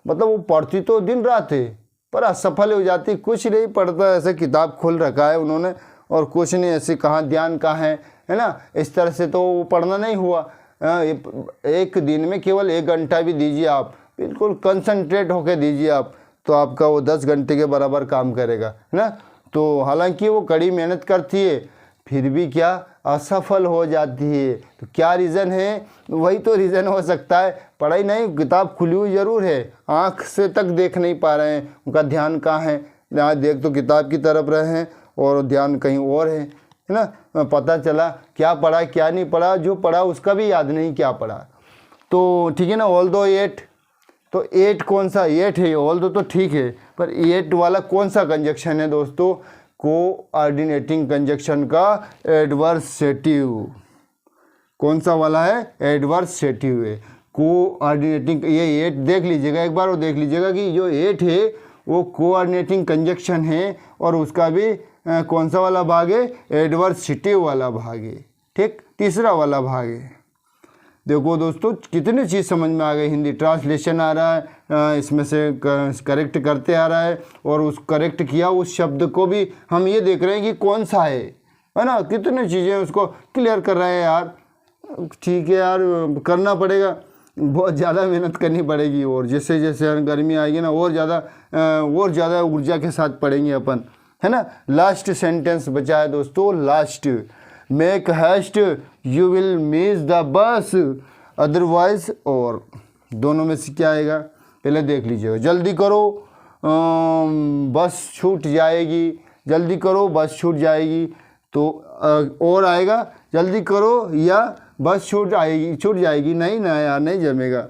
मतलब वो पढ़ती तो दिन रात है पर असफल हो जाती, कुछ नहीं पढ़ता, ऐसे किताब खोल रखा है उन्होंने और कुछ नहीं, ऐसे कहाँ ध्यान कहाँ है ना, इस तरह से तो वो पढ़ना नहीं हुआ। एक दिन में केवल 1 घंटा भी दीजिए आप, बिल्कुल कंसंट्रेट होकर दीजिए आप, तो आपका वो 10 घंटे के बराबर काम करेगा, है ना। तो हालांकि वो कड़ी मेहनत करती है फिर भी क्या असफल हो जाती है। तो क्या रीज़न है, वही तो रीज़न हो सकता है, पढ़ाई नहीं, किताब खुली हुई ज़रूर है, आँख से तक देख नहीं पा रहे हैं, उनका ध्यान कहाँ है, यहाँ देख तो किताब की तरफ रहे हैं और ध्यान कहीं और है ना। पता चला क्या पढ़ा क्या नहीं पढ़ा, जो पढ़ा उसका भी याद नहीं क्या पढ़ा। तो ठीक है ना, ऑल दो 8, तो 8 कौन सा 8 है, ऑल दो तो ठीक है, पर 8 वाला कौन सा कंजक्शन है दोस्तों, कोऑर्डिनेटिंग कंजक्शन का एडवर्सेटिव। कौन सा वाला है, एडवर्सेटिव है। कोऑर्डिनेटिंग, ये 8 देख लीजिएगा एक बार और देख लीजिएगा कि जो 8 है वो कोऑर्डिनेटिंग कंजक्शन है और उसका भी कौन सा वाला भाग है, एडवर्सेटिव वाला भाग है, ठीक, तीसरा वाला भाग है। देखो दोस्तों कितनी चीज़ समझ में आ गई, हिंदी ट्रांसलेशन आ रहा है, इसमें से करेक्ट करते आ रहा है और उस करेक्ट किया उस शब्द को भी हम ये देख रहे हैं कि कौन सा है ना, कितनी चीज़ें उसको क्लियर कर रहे हैं यार। ठीक है यार, करना पड़ेगा, बहुत ज़्यादा मेहनत करनी पड़ेगी और जैसे जैसे गर्मी आएगी ना और ज़्यादा ऊर्जा के साथ पढ़ेंगे अपन, है ना। लास्ट सेंटेंस बचा है दोस्तों, last, make heist you will miss the bus otherwise, और दोनों में से क्या आएगा पहले देख लीजिएगा। जल्दी करो बस छूट जाएगी, जल्दी करो बस छूट जाएगी, तो और आएगा जल्दी करो या बस छूट जाएगी, नहीं ना यार, नहीं जमेगा,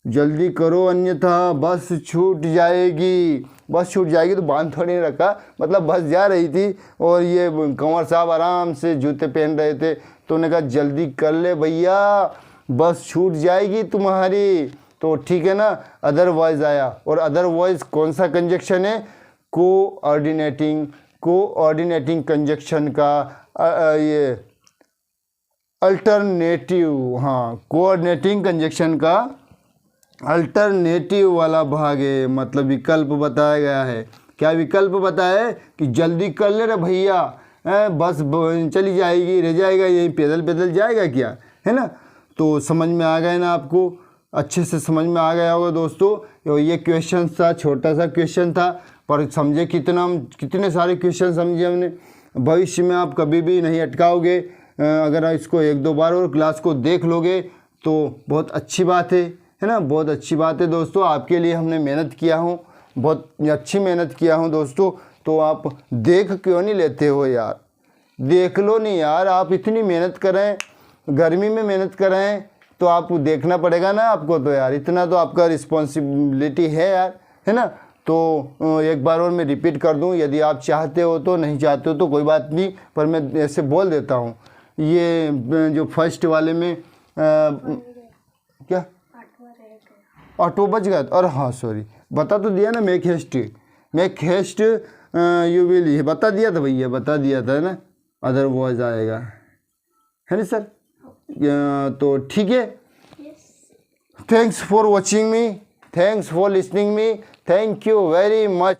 जल्दी करो अन्यथा बस छूट जाएगी। बस छूट जाएगी तो बांध थोड़ी नहीं रखा, मतलब बस जा रही थी और ये कंवर साहब आराम से जूते पहन रहे थे, तो उन्होंने कहा जल्दी कर ले भैया बस छूट जाएगी तुम्हारी, तो ठीक है ना। अदरवाइज आया, और अदरवाइज कौन सा कंजक्शन है, कोऑर्डिनेटिंग कंजक्शन का ये अल्टरनेटिव, हाँ, कोऑर्डिनेटिंग कंजक्शन का अल्टरनेटिव वाला भाग है, मतलब विकल्प बताया गया है। क्या विकल्प बताया है कि जल्दी कर ले रे भैया, बस चली जाएगी, रह जाएगा, यही पैदल पैदल जाएगा क्या, है ना। तो समझ में आ गया ना, आपको अच्छे से समझ में आ गया होगा दोस्तों। ये क्वेश्चन था, छोटा सा क्वेश्चन था पर समझे कितने सारे क्वेश्चन समझे हमने। भविष्य में आप कभी भी नहीं अटकाओगे, अगर इसको 1-2 बार और क्लास को देख लोगे तो बहुत अच्छी बात है ना, बहुत अच्छी बात है दोस्तों। आपके लिए हमने मेहनत किया हूँ, बहुत अच्छी मेहनत किया हूँ दोस्तों, तो आप देख क्यों नहीं लेते हो यार, देख लो नहीं यार, आप इतनी मेहनत करें, गर्मी में मेहनत करें तो आपको देखना पड़ेगा ना आपको, तो यार इतना तो आपका रिस्पॉन्सिबिलिटी है यार, है ना। तो एक बार और मैं रिपीट कर दूं, यदि आप चाहते हो तो, नहीं चाहते हो तो कोई बात नहीं, पर मैं ऐसे बोल देता हूं। ये जो फर्स्ट वाले में क्या 8 बज गया, और हाँ सॉरी, बता तो दिया ना, मेक हेस्ट यू विल, ये बता दिया था भैया, बता दिया था ना, अदरवाइज आएगा, है ना सर। तो ठीक है, thanks for watching me, thanks for listening me, thank you very much.